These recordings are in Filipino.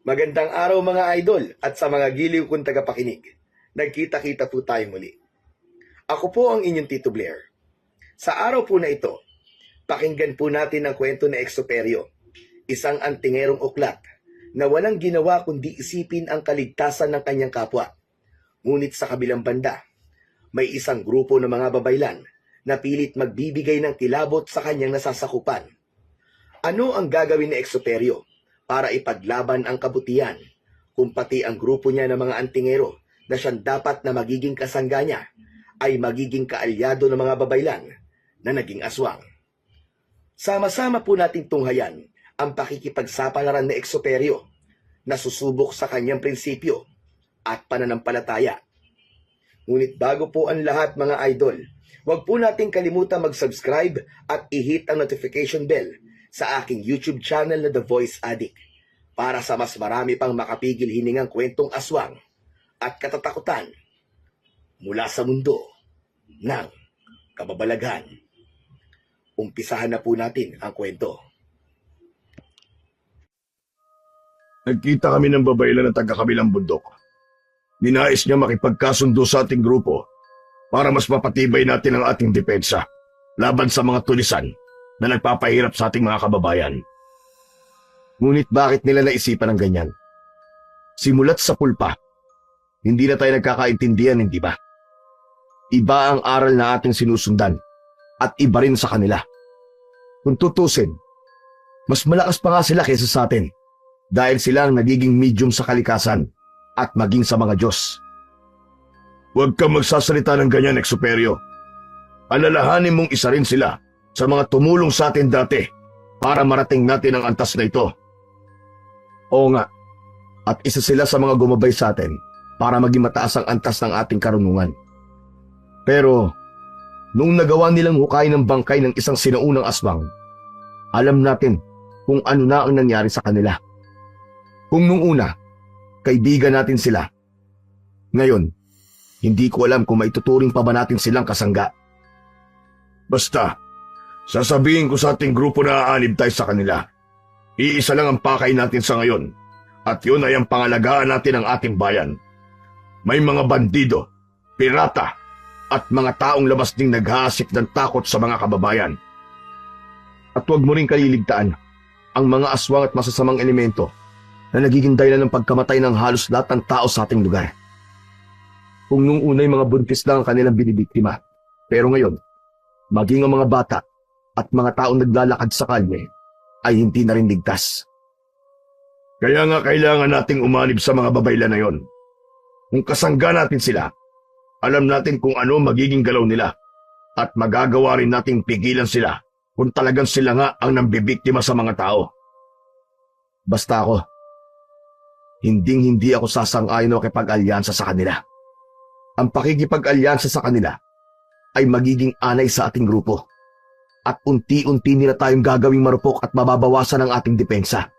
Magandang araw mga idol at sa mga giliw kong tagapakinig. Nagkita-kita po tayo muli. Ako po ang inyong Tito Blair. Sa araw po na ito, pakinggan po natin ang kwento ni Exuperio, isang antingerong uklat na walang ginawa kundi isipin ang kaligtasan ng kanyang kapwa. Ngunit sa kabilang banda, may isang grupo ng mga babaylan na pilit magbibigay ng kilabot sa kanyang nasasakupan. Ano ang gagawin ni Exuperio para ipaglaban ang kabutihan, kung pati ang grupo niya ng mga antingero na siyang dapat na magiging kasangga niya ay magiging kaalyado ng mga babaylan na naging aswang? Sama-sama po nating tunghayan ang pakikipagsapalaran ni Exuperio na susubok sa kanyang prinsipyo at pananampalataya. Ngunit bago po ang lahat mga idol, huwag po nating kalimutan mag-subscribe at i-hit ang notification bell sa aking YouTube channel na The Voice Addict para sa mas marami pang makapigil hiningang kwentong aswang at katatakutan mula sa mundo ng kababalaghan. Umpisahan na po natin ang kwento. Nagkita kami ng babaylan na taga-kabilang bundok. Ninais niya makipagkasundo sa ating grupo para mas mapatibay natin ang ating depensa laban sa mga tulisan na nagpapahirap sa ating mga kababayan. Ngunit bakit nila naisipan ng ganyan? Simulat sa pulpa, hindi na tayo nagkakaintindihan, hindi ba? Iba ang aral na ating sinusundan at iba rin sa kanila. Kung tutusin, mas malakas pa nga sila kaysa sa atin dahil sila ang nagiging medium sa kalikasan at maging sa mga Diyos. Huwag kang magsasalita ng ganyan, Exuperio. Alalahanin mong isa rin sila sa mga tumulong sa atin dati para marating natin ang antas na ito. Oo nga, at isa sila sa mga gumabay sa atin para maging mataas ang antas ng ating karunungan. Pero, nung nagawa nilang hukay ng bangkay ng isang sinaunang aswang, alam natin kung ano na ang nangyari sa kanila. Kung nung una, kaibigan natin sila, ngayon, hindi ko alam kung maituturing pa ba natin silang kasangga. Basta, sasabihin ko sa ating grupo na aanib tayo sa kanila. Iisa lang ang pakay natin sa ngayon, at yun ay ang pangalagaan natin ng ating bayan. May mga bandido, pirata, at mga taong labas ding naghahasik ng takot sa mga kababayan. At huwag mo rin kaliligtaan ang mga aswang at masasamang elemento na nagiging dahilan ng pagkamatay ng halos lahat ng tao sa ating lugar. Kung nung unay mga buntis lang ang kanilang binibiktima, pero ngayon, maging ang mga bata at mga taong naglalakad sa kalye ay hindi na rin ligtas. Kaya nga kailangan nating umanib sa mga babaylan na yon. Kung kasangga natin sila, alam natin kung ano magiging galaw nila at magagawa rin nating pigilan sila kung talagang sila nga ang nambibiktima sa mga tao. Basta ako, hindi ako sasang-ayon o makipag-alyansa sa kanila. Ang pakikipag-alyansa sa kanila ay magiging anay sa ating grupo at unti-unti nila tayong gagawing marupok at mababawasan ang ating depensa.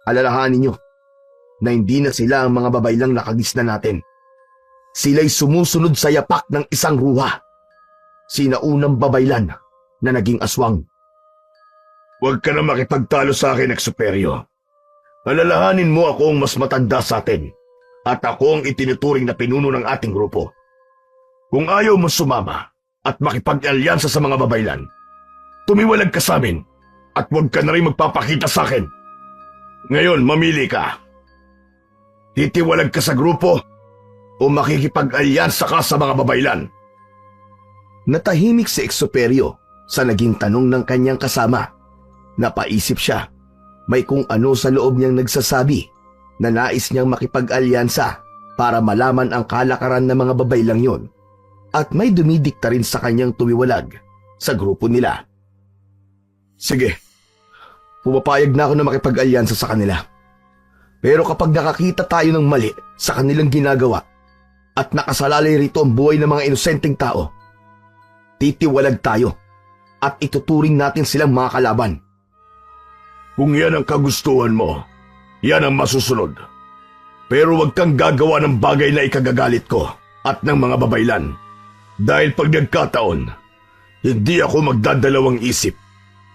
Alalahanin nyo na hindi na sila ang mga babaylang nakagisna natin. Sila'y sumusunod sa yapak ng isang ruha, sinaunang babaylan na naging aswang. Huwag ka na makipagtalo sa akin, Exuperio. Alalahanin mo ako ang mas matanda sa atin at ako ang itinuturing na pinuno ng ating grupo. Kung ayaw mo sumama at makipag-alyansa sa mga babaylan, tumiwalag ka sa amin at huwag ka na rin magpapakita sa akin. Ngayon, mamili ka. Titiwalag ka sa grupo o makikipag-alyansa ka sa mga babaylan? Natahimik si Exuperio sa naging tanong ng kanyang kasama. Napaisip siya, may kung ano sa loob niyang nagsasabi na nais niyang makipag-alyansa para malaman ang kalakaran ng mga babaylang yon. At may dumidikta rin sa kanyang tumiwalag sa grupo nila. Sige, pumapayag na ako na makipag-alyansa sa kanila. Pero kapag nakakita tayo ng mali sa kanilang ginagawa at nakasalalay rito ang buhay ng mga inosenteng tao, titiwalag tayo at ituturing natin silang mga kalaban. Kung yan ang kagustuhan mo, yan ang masusunod. Pero huwag kang gagawa ng bagay na ikagagalit ko at ng mga babaylan. Dahil pag nagkataon, hindi ako magdadalawang isip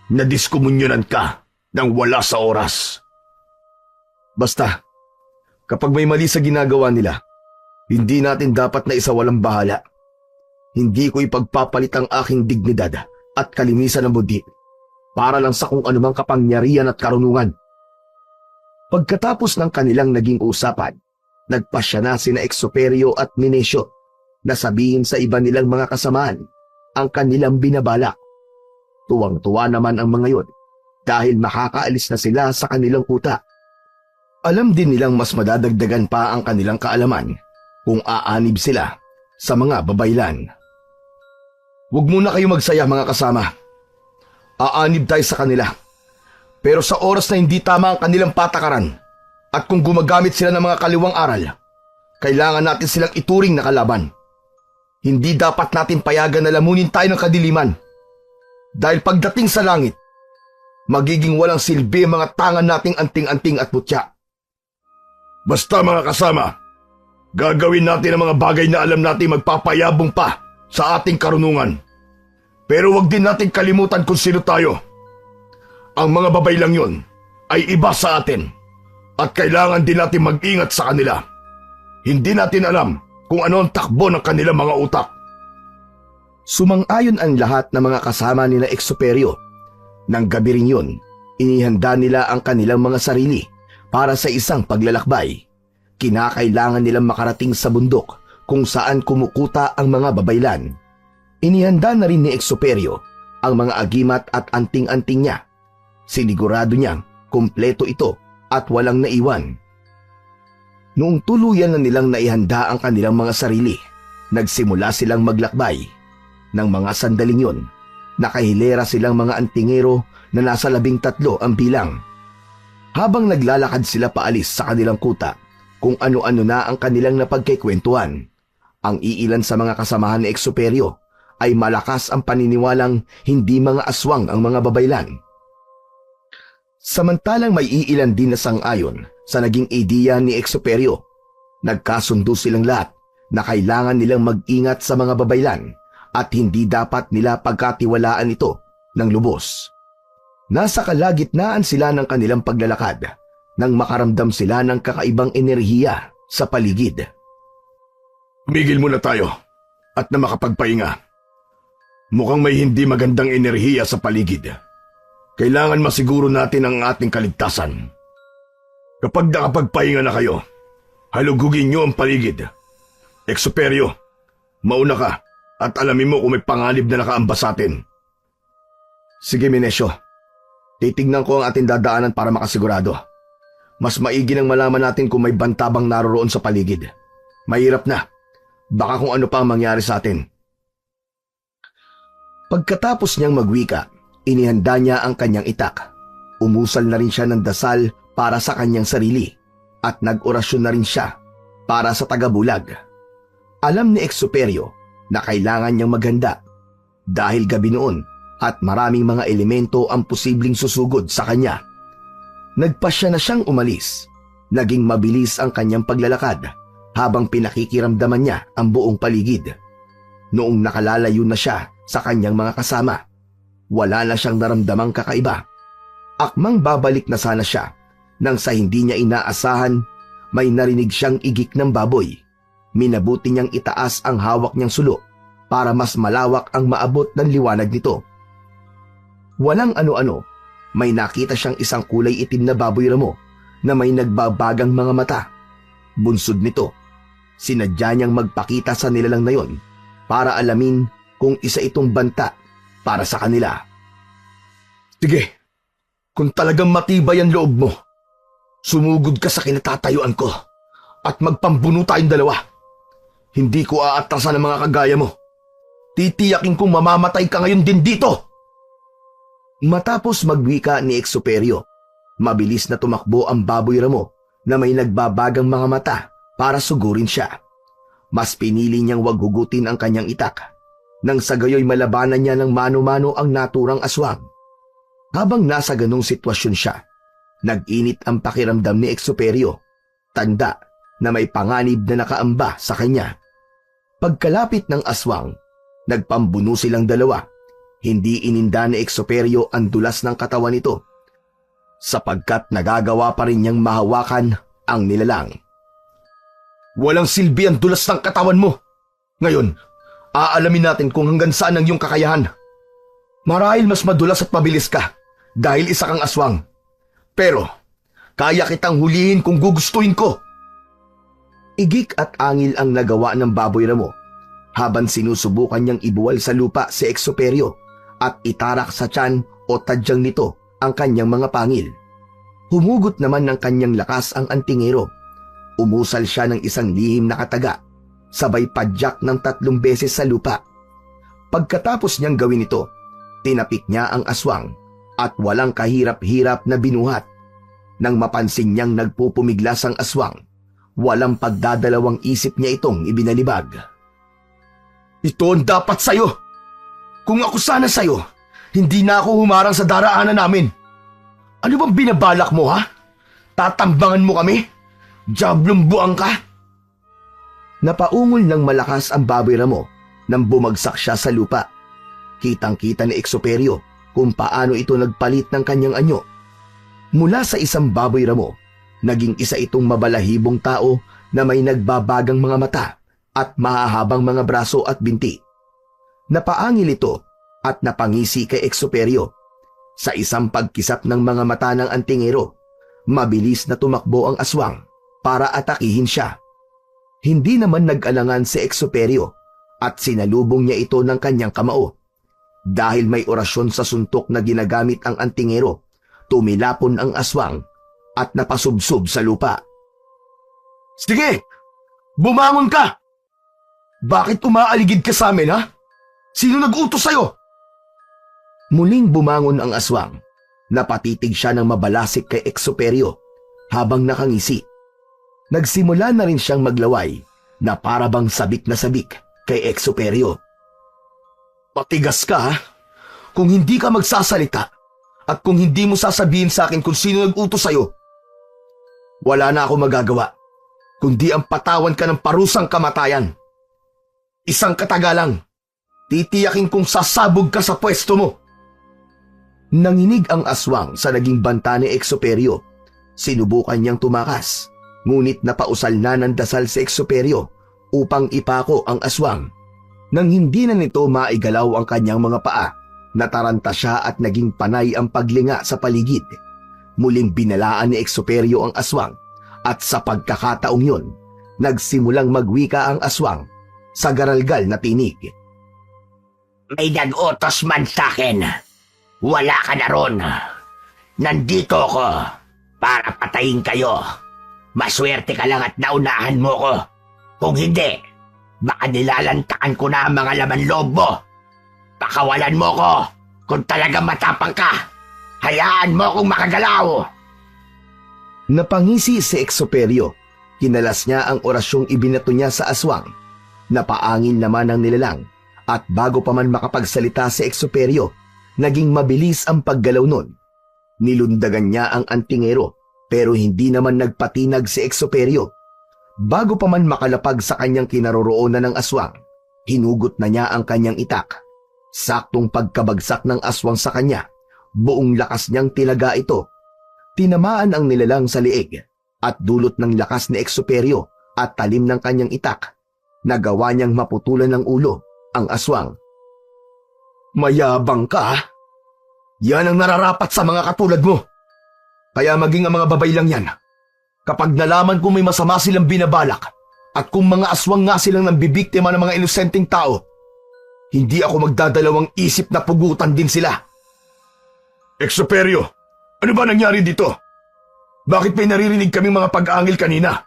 na diskomunyonan ka nang wala sa oras. Basta, kapag may mali sa ginagawa nila, hindi natin dapat na isawalang bahala. Hindi ko ipagpapalit ang aking dignidad at kalinisan ng budi para lang sa kung anumang kapangyarihan at karunungan. Pagkatapos ng kanilang naging usapan, nagpasya na sina Exuperio at Minesio na sabihin sa iba nilang mga kasamaan ang kanilang binabalak. Tuwang-tuwa naman ang mga yon dahil makakaalis na sila sa kanilang kuta. Alam din nilang mas madadagdagan pa ang kanilang kaalaman kung aanib sila sa mga babaylan. Huwag muna kayo magsaya mga kasama. Aanib tayo sa kanila. Pero sa oras na hindi tama ang kanilang patakaran at kung gumagamit sila ng mga kaliwang aral, kailangan natin silang ituring na kalaban. Hindi dapat natin payagan na lamunin tayo ng kadiliman. Dahil pagdating sa langit, magiging walang silbi ang mga tangan nating anting-anting at putya. Basta mga kasama, gagawin natin ang mga bagay na alam natin magpapayabong pa sa ating karunungan. Pero wag din natin kalimutan kung sino tayo. Ang mga babay lang yon ay iba sa atin at kailangan din natin mag-ingat sa kanila. Hindi natin alam kung ano ang takbo ng kanilang mga utak. Sumang-ayon ang lahat ng mga kasama ni na Exuperio. Nang gabi rin yun, inihanda nila ang kanilang mga sarili para sa isang paglalakbay. Kinakailangan nilang makarating sa bundok kung saan kumukuta ang mga babaylan. Inihanda na rin ni Exuperio ang mga agimat at anting-anting niya. Sinigurado niyang kumpleto ito at walang naiwan. Noong tuluyan na nilang naihanda ang kanilang mga sarili, nagsimula silang maglakbay. Nang mga sandaling yon, nakahilera silang mga antingero na nasa 13 ang bilang. Habang naglalakad sila paalis sa kanilang kuta, kung ano-ano na ang kanilang napagkikwentuhan, ang iilan sa mga kasamahan ni Exuperio ay malakas ang paniniwalang hindi mga aswang ang mga babaylan. Samantalang may iilan din na sang-ayon sa naging ideya ni Exuperio, nagkasundo silang lahat na kailangan nilang mag-ingat sa mga babaylan at hindi dapat nila pagkatiwalaan ito ng lubos. Nasa kalagitnaan sila ng kanilang paglalakad nang makaramdam sila ng kakaibang enerhiya sa paligid. Tumigil muna tayo at na makapagpahinga. Mukhang may hindi magandang enerhiya sa paligid. Kailangan masiguro natin ang ating kaligtasan. Kapag nakapagpahinga na kayo, halugugin niyo ang paligid. Exuperio, mauna ka at alamin mo kung may panganib na nakaambas sa atin. Sige, Minesio. Titignan ko ang ating dadaanan para makasigurado. Mas maigi nang malaman natin kung may bantabang naroroon sa paligid. Mahirap na. Baka kung ano pa ang mangyari sa atin. Pagkatapos niyang magwika, inihanda niya ang kanyang itak. Umusal na rin siya ng dasal para sa kanyang sarili at nag-orasyon na rin siya para sa tagabulag. Alam ni Exuperio na kailangan niyang maghanda dahil gabi noon at maraming mga elemento ang posibleng susugod sa kanya. Nagpasya na siyang umalis. Naging mabilis ang kanyang paglalakad habang pinakikiramdaman niya ang buong paligid. Noong nakalalayo na siya sa kanyang mga kasama, wala na siyang naramdamang kakaiba. Akmang babalik na sana siya nang sa hindi niya inaasahan, may narinig siyang igik ng baboy. Minabuti niyang itaas ang hawak niyang sulo para mas malawak ang maabot ng liwanag nito. Walang ano-ano, may nakita siyang isang kulay itim na baboy ramo na may nagbabagang mga mata. Bunsod nito, sinadya niyang magpakita sa nilalang na yon para alamin kung isa itong banta para sa kanila. Sige, kung talagang matibay ang loob mo, sumugod ka sa kinatatayuan ko at magpambuno tayong dalawa. Hindi ko aatrasan ang mga kagaya mo. Titiyakin kong mamamatay ka ngayon din dito. Matapos magwika ni Exuperio, mabilis na tumakbo ang baboy ramo na may nagbabagang mga mata para sugurin siya. Mas pinili niyang wag hugutin ang kanyang itak, nang sa gayoy malabanan niya ng mano-mano ang naturang aswang. Habang nasa ganong sitwasyon siya, nag-init ang pakiramdam ni Exuperio, tanda na may panganib na nakaamba sa kanya. Pagkalapit ng aswang, nagpambuno silang dalawa. Hindi ininda ni Exuperio ang dulas ng katawan nito. sapagkat nagagawa pa rin niyang mahawakan ang nilalang. Walang silbi ang dulas ng katawan mo. Ngayon, aalamin natin kung hanggang saan ang iyong kakayahan. Marahil mas madulas at mabilis ka dahil isa kang aswang. Pero, kaya kitang hulihin kung gugustuhin ko. Igik at angil ang nagawa ng baboy ramo habang sinusubukan niyang ibuwal sa lupa si Exoperio at itarak sa tiyan o tadyang nito ang kanyang mga pangil. Humugot naman ng kanyang lakas ang antingero. Umusal siya ng isang lihim na kataga, sabay padyak ng 3 beses sa lupa. Pagkatapos niyang gawin ito, tinapik niya ang aswang at walang kahirap-hirap na binuhat. Nang mapansin niyang nagpupumiglas ang aswang, walang pagdadalawang isip niya itong ibinalibag. Ito ang dapat sa'yo! Kung ako sana sa'yo, hindi na ako humarang sa daraanan namin. Ano bang binabalak mo, ha? Tatambangan mo kami? Diablong buang ka? Napaungol ng malakas ang baboy ramo nang bumagsak siya sa lupa. Kitang-kita ni Exoperio kung paano ito nagpalit ng kanyang anyo. Mula sa isang baboy ramo, naging isa itong mabalahibong tao na may nagbabagang mga mata at mahahabang mga braso at binti. Napaangil ito at napangisi kay Exoperio. Sa isang pagkisap ng mga mata ng antingero, mabilis na tumakbo ang aswang para atakihin siya. Hindi naman nag-alangan si Exoperio at sinalubong niya ito ng kanyang kamao. Dahil may orasyon sa suntok na ginagamit ang antingero, tumilapon ang aswang at napasubsob sa lupa. Sige! Bumangon ka! Bakit umaaligid ka sa amin, ha? Sino nag-utos sa'yo? Muling bumangon ang aswang. Napatitig siya ng mabalasik kay Exoperio habang nakangisi. Nagsimula na rin siyang maglaway na parabang sabik na sabik kay Exoperio. Patigas ka, ha? Kung hindi ka magsasalita at kung hindi mo sasabihin sa akin kung sino nag-utos sa'yo, wala na ako magagawa kundi ang patawan ka ng parusang kamatayan. Isang katagalang, titiyakin kong sasabog ka sa pwesto mo. Nanginig ang aswang sa naging banta ni Exoperio. Sinubukan niyang tumakas, ngunit napausal na ng dasal si Exoperio upang ipako ang aswang. Nang hindi na nito maigalaw ang kanyang mga paa, nataranta siya at naging panay ang paglinga sa paligid. Muling binalaan ni Exoperio ang aswang at sa pagkakataong yun, nagsimulang magwika ang aswang sa garalgal na tinig. May nag-utos man sa akin. Wala ka na ron. Nandito ako para patayin kayo. Maswerte ka lang at naunahan mo ko. Kung hindi, baka nilalantakan ko na ang mga laman loob mo. Pakawalan mo ko kung talagang matapang ka. Hayaan mo akong makagalaw. Napangisi si Exoperio. Kinalas niya ang orasyong ibinato niya sa aswang. Napaangin naman ang nilalang at bago pa man makapagsalita si Exoperio, naging mabilis ang paggalaw nun. Nilundagan niya ang antingero pero hindi naman nagpatinag si Exoperio. Bago pa man makalapag sa kanyang kinaroroonan ng aswang, hinugot na niya ang kanyang itak. Saktong pagkabagsak ng aswang sa kanya, buong lakas niyang tilaga ito. Tinamaan ang nilalang sa liig at dulot ng lakas ni Exoperio at talim ng kanyang itak. Nagawa niyang maputulan ng ulo ang aswang. Mayabang ka, ha? Yan ang nararapat sa mga katulad mo. Kaya maging ang mga babay lang yan. Kapag nalaman kung may masama silang binabalak at kung mga aswang nga silang nambibiktima ng mga inosenteng tao, hindi ako magdadalawang isip na pugutan din sila. Exoperio, ano ba nangyari dito? Bakit may naririnig kaming mga pag-aangil kanina?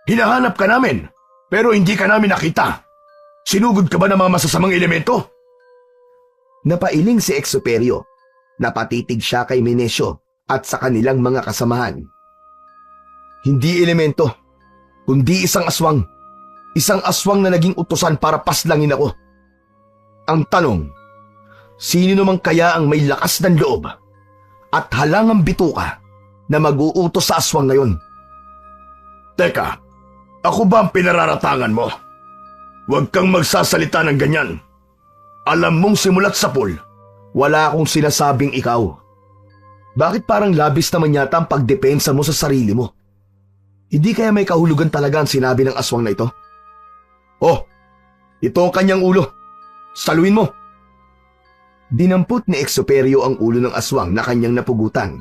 Hinahanap ka namin, pero hindi ka namin nakita. Sinugod ka ba ng mga masasamang elemento? Napailing si Exoperio. Napatitig siya kay Menesio at sa kanilang mga kasamahan. Hindi elemento, kundi isang aswang. Isang aswang na naging utusan para paslangin ako. Ang tanong, sino naman kaya ang may lakas ng loob at halangang bituka na mag-uutos sa aswang na yun? Teka, ako ba ang pinararatangan mo? Huwag kang magsasalita ng ganyan. Alam mong simulat sa pool, wala akong sinasabing ikaw. Bakit parang labis naman yata ang pagdepensa mo sa sarili mo? Hindi kaya may kahulugan talaga ang sinabi ng aswang na ito? Oh, ito ang kanyang ulo. Saluin mo. Dinampot ni Exuperio ang ulo ng aswang na kanyang napugutan.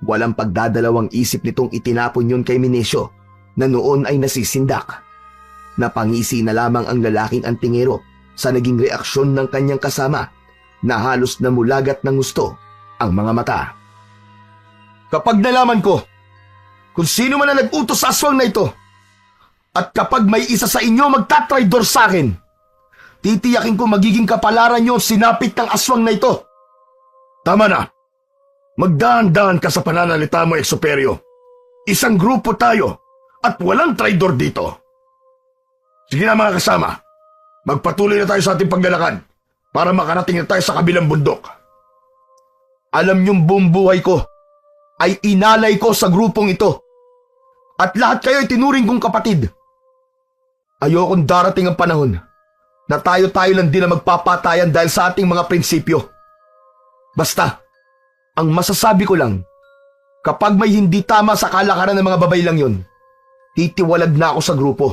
Walang pagdadalawang isip nitong itinapon yun kay Minesio na noon ay nasisindak. Napangisi na lamang ang lalaking antingero sa naging reaksyon ng kanyang kasama na halos namulagat ng gusto ang mga mata. Kapag nalaman ko kung sino man ang nag-utos sa aswang na ito at kapag may isa sa inyo magtatraidor sa akin, titiyakin ko magiging kapalaran niyo ang sinapit ng aswang na ito. Tama na. Magdaan-daan ka sa pananalita mo, Exuperio. Isang grupo tayo at walang traidor dito. Sige na mga kasama, magpatuloy na tayo sa ating paglalakad para makarating na tayo sa kabilang bundok. Alam niyong buong buhay ko ay inalay ko sa grupong ito at lahat kayo ay tinuring kong kapatid. Ayokong darating ang panahon na tayo-tayo lang din na magpapatayan dahil sa ating mga prinsipyo. Basta, ang masasabi ko lang, kapag may hindi tama sa kalakaran ng mga babay lang yon, titiwalag na ako sa grupo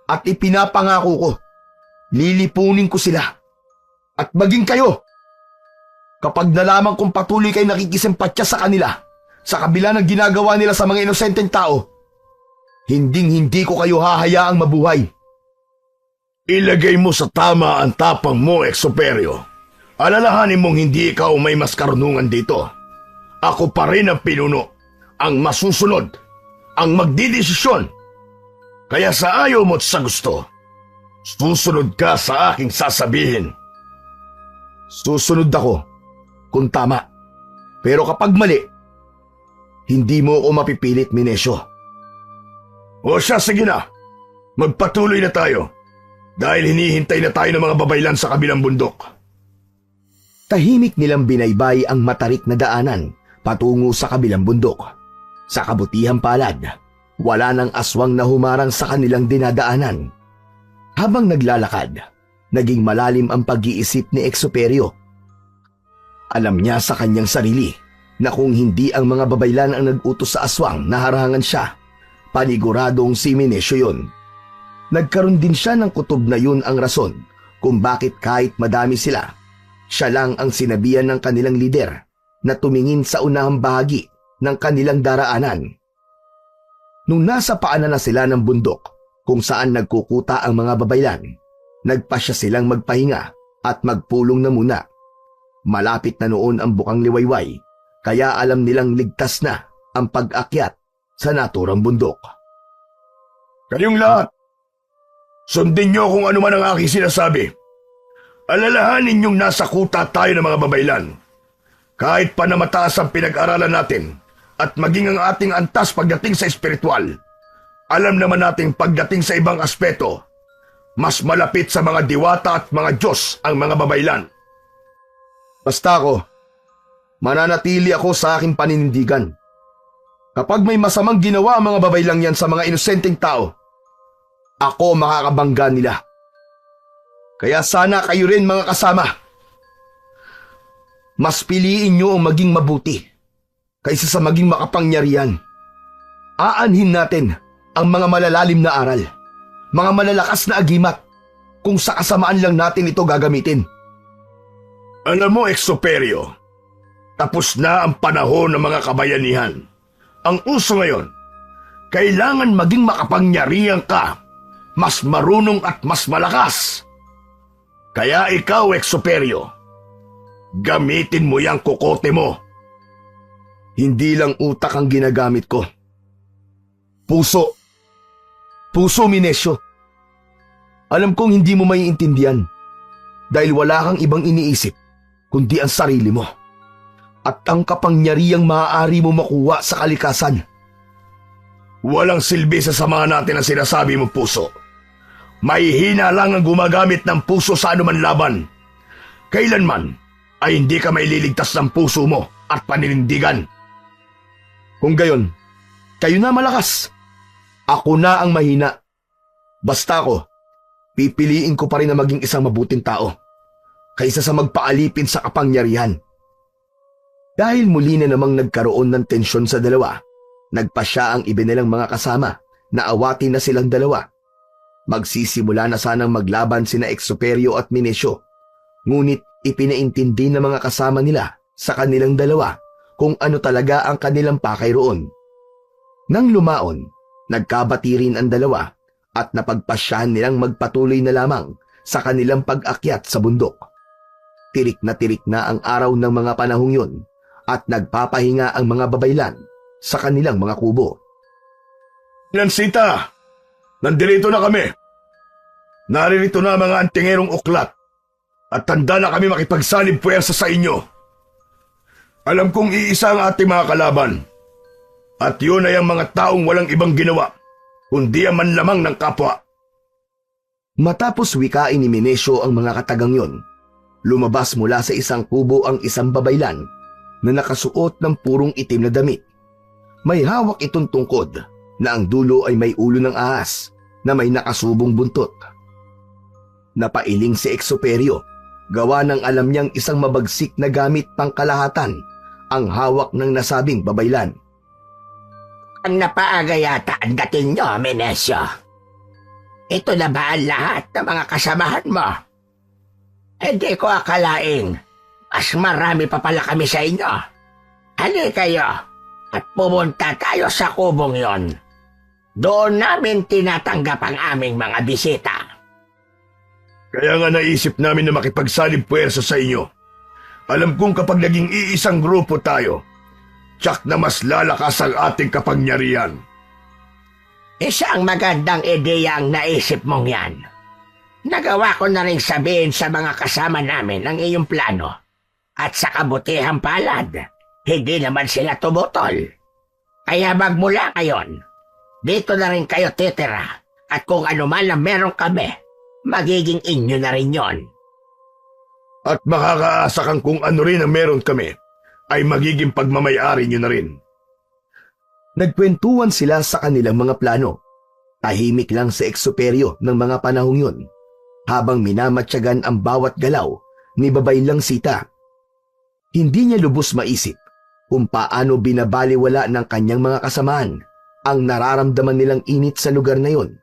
at ipinapangako ko, lilipunin ko sila. At maging kayo, kapag nalaman kong patuloy kayo nakikisimpatya sa kanila, sa kabila ng ginagawa nila sa mga inosenteng tao, hinding-hindi ko kayo hahayaang mabuhay. Ilagay mo sa tama ang tapang mo, Exuperio. Alalahanin mong hindi ikaw may mas karunungan dito. Ako pa rin ang pinuno, ang masusunod, ang magdidesisyon. Kaya sa ayaw mo't sa gusto, susunod ka sa aking sasabihin. Susunod ako kung tama. Pero kapag mali, hindi mo ako mapipilit, Minesio. O siya, sige na. Magpatuloy na tayo. Dahil hinihintay na tayo ng mga babaylan sa kabilang bundok. Tahimik nilang binaybay ang matarik na daanan patungo sa kabilang bundok. Sa kabutihang palad, wala nang aswang na humarang sa kanilang dinadaanan. Habang naglalakad, naging malalim ang pag-iisip ni Exuperio. Alam niya sa kanyang sarili na kung hindi ang mga babaylan ang nag-utos sa aswang na harangan siya, paniguradong si Minesio yun. Nagkaroon din siya ng kutob na yun ang rason kung bakit kahit madami sila, siya lang ang sinabihan ng kanilang lider na tumingin sa unahang bahagi ng kanilang daraanan. Nung nasa paanan na sila ng bundok kung saan nagkukuta ang mga babaylan, nagpasya silang magpahinga at magpulong na muna. Malapit na noon ang bukang liwayway, kaya alam nilang ligtas na ang pag-akyat sa naturang bundok. Kayong lahat, sundin niyo kung ano man ang aking sinasabi. Alalahanin niyong nasa kuta tayo ng mga babaylan. Kahit pa na mataas ang pinag-aralan natin at maging ang ating antas pagdating sa espiritual, alam naman nating pagdating sa ibang aspeto, mas malapit sa mga diwata at mga Diyos ang mga babaylan. Basta ako, mananatili ako sa aking paninindigan. Kapag may masamang ginawa ang mga babaylang yan sa mga inosenteng tao, ako makakabangga nila. Kaya sana kayo rin mga kasama, mas piliin nyo ang maging mabuti kaysa sa maging makapangyarihan. Aanhin natin ang mga malalalim na aral, mga malalakas na agimat, kung sa kasamaan lang natin ito gagamitin. Alam mo, Exuperio, tapos na ang panahon ng mga kabayanihan. Ang uso ngayon, kailangan maging makapangyarihan ka, mas marunong at mas malakas. Kaya ikaw, Exuperio, gamitin mo yang kokote mo. Hindi lang utak ang ginagamit ko. Puso. Puso, Minesio. Alam kong hindi mo maiintindihan dahil wala kang ibang iniisip kundi ang sarili mo at ang kapangyarihang maaari mo makuha sa kalikasan. Walang silbi sa samahan natin ang sinasabi mo, puso. Mahihina lang ang gumagamit ng puso sa anuman laban. Kailanman ay hindi ka maililigtas ng puso mo at paninindigan. Kung gayon, kayo na malakas. Ako na ang mahina. Basta ako, pipiliin ko pa rin na maging isang mabuting tao kaysa sa magpaalipin sa kapangyarihan. Dahil muli na namang nagkaroon ng tensyon sa dalawa, nagpasya ang iba nilang mga kasama na awatin na silang dalawa. Magsisimula na sanang maglaban sina Exuperio at Minesio, ngunit ipinaintindi ng mga kasama nila sa kanilang dalawa kung ano talaga ang kanilang pakay roon. Nang lumaon, nagkabati rin ang dalawa at napagpasyahan nilang magpatuloy na lamang sa kanilang pag-akyat sa bundok. Tirik na ang araw ng mga panahong yun at nagpapahinga ang mga babaylan sa kanilang mga kubo. Lansita, nandirito na kami. Naririto na mga antingerong uklat at tanda na kami makipagsalib puwersa sa inyo. Alam kong iisa ang ating mga kalaban at yun ay ang mga taong walang ibang ginawa kundi ang manlamang ng kapwa. Matapos wikain ni Minesio ang mga katagang yon, lumabas mula sa isang kubo ang isang babaylan na nakasuot ng purong itim na damit. May hawak itong tungkod na ang dulo ay may ulo ng ahas na may nakasubong buntot. Napailing si Exuperio, gawa ng alam niyang isang mabagsik na gamit pangkalahatan ang hawak ng nasabing babaylan. Ang napaaga yata ang dating nyo, Minesio. Ito na ba ang lahat ng mga kasamahan mo? Hindi ko akalaing mas marami pa pala kami sa inyo. Hali kayo at pumunta tayo sa kubong yon. Doon namin tinatanggap ang aming mga bisita. Kaya nga naisip namin na makipagsalib puwersa sa inyo. Alam kong kapag naging iisang grupo tayo, tiyak na mas lalakas ang ating kapangyarihan. Isang magandang ideya ang naisip mong yan. Nagawa ko na rin sabihin sa mga kasama namin ang iyong plano. At sa kabutihang palad, hindi naman sila tumutol. Kaya magmula ngayon, dito na rin kayo titira. At kung ano man ang meron kami, magiging inyo na rin yon. At makakaasa kang kung ano rin ang meron kami, ay magiging pagmamayari nyo na rin. Nagkwentuhan sila sa kanilang mga plano. Tahimik lang si Exuperio ng mga panahong yun, habang minamatyagan ang bawat galaw ni Babaylang Sita. Hindi niya lubos maisip kung paano binabaliwala ng kanyang mga kasamaan ang nararamdaman nilang init sa lugar na yon.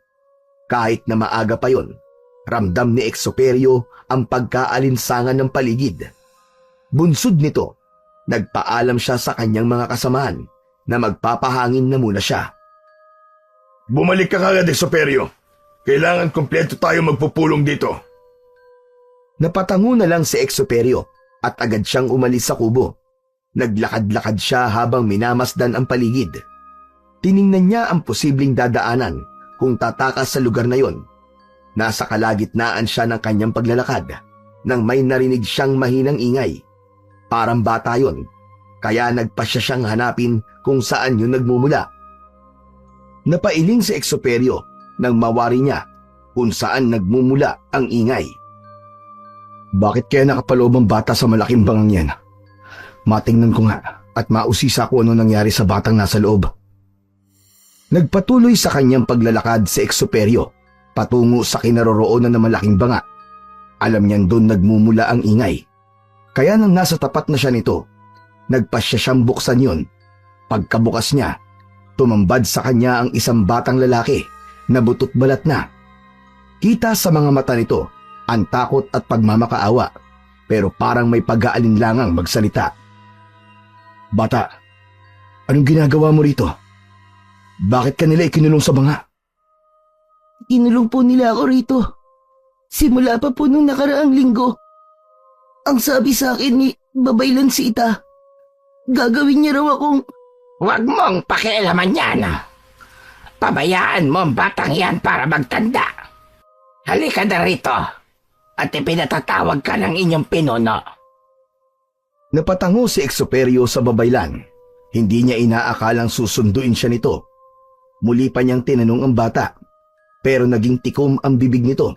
Kahit na maaga pa yon, ramdam ni Exuperio ang pagkaalinsangan ng paligid. Bunsod nito, nagpaalam siya sa kanyang mga kasamaan na magpapahangin na muna siya. Bumalik ka kagad, Exuperio. Kailangan kumpleto tayo magpupulong dito. Napatango na lang si Exuperio at agad siyang umalis sa kubo. Naglakad-lakad siya habang minamasdan ang paligid. Tiningnan niya ang posibleng dadaanan kung tatakas sa lugar na yon. Nasa kalagitnaan siya ng kanyang paglalakad nang may narinig siyang mahinang ingay. Parang bata yon, kaya nagpasya siyang hanapin kung saan yun nagmumula. Napailing si Exuperio nang mawari niya kung saan nagmumula ang ingay. Bakit kaya nakapaloob ang bata sa malaking bangang yan? Matingnan ko nga at mausisa ko ano nangyari sa batang nasa loob. Nagpatuloy sa kanyang paglalakad si Exuperio patungo sa kinaroroonan ng malaking banga. Alam niyan doon nagmumula ang ingay. Kaya nang nasa tapat na siya nito, nagpasya siyang buksan yun. Pagkabukas niya, tumambad sa kanya ang isang batang lalaki na butot balat na. Kita sa mga mata nito ang takot at pagmamakaawa, pero parang may pag-aalinlangang magsalita. Bata, anong ginagawa mo rito? Bakit ka nila ikinulong sa banga? Kinulong po nila ako rito. Simula pa po nung nakaraang linggo. Ang sabi sa akin ni Babaylan Sita, gagawin niya raw akong... Huwag mong pakialaman yan. Pabayaan mo ang batang yan para magtanda. Halika na rito at ipinatatawag ka ng inyong pinuno. Napatango si Exuperio sa Babaylan. Hindi niya inaakalang susunduin siya nito. Muli pa niyang tinanong ang bata, pero naging tikom ang bibig nito.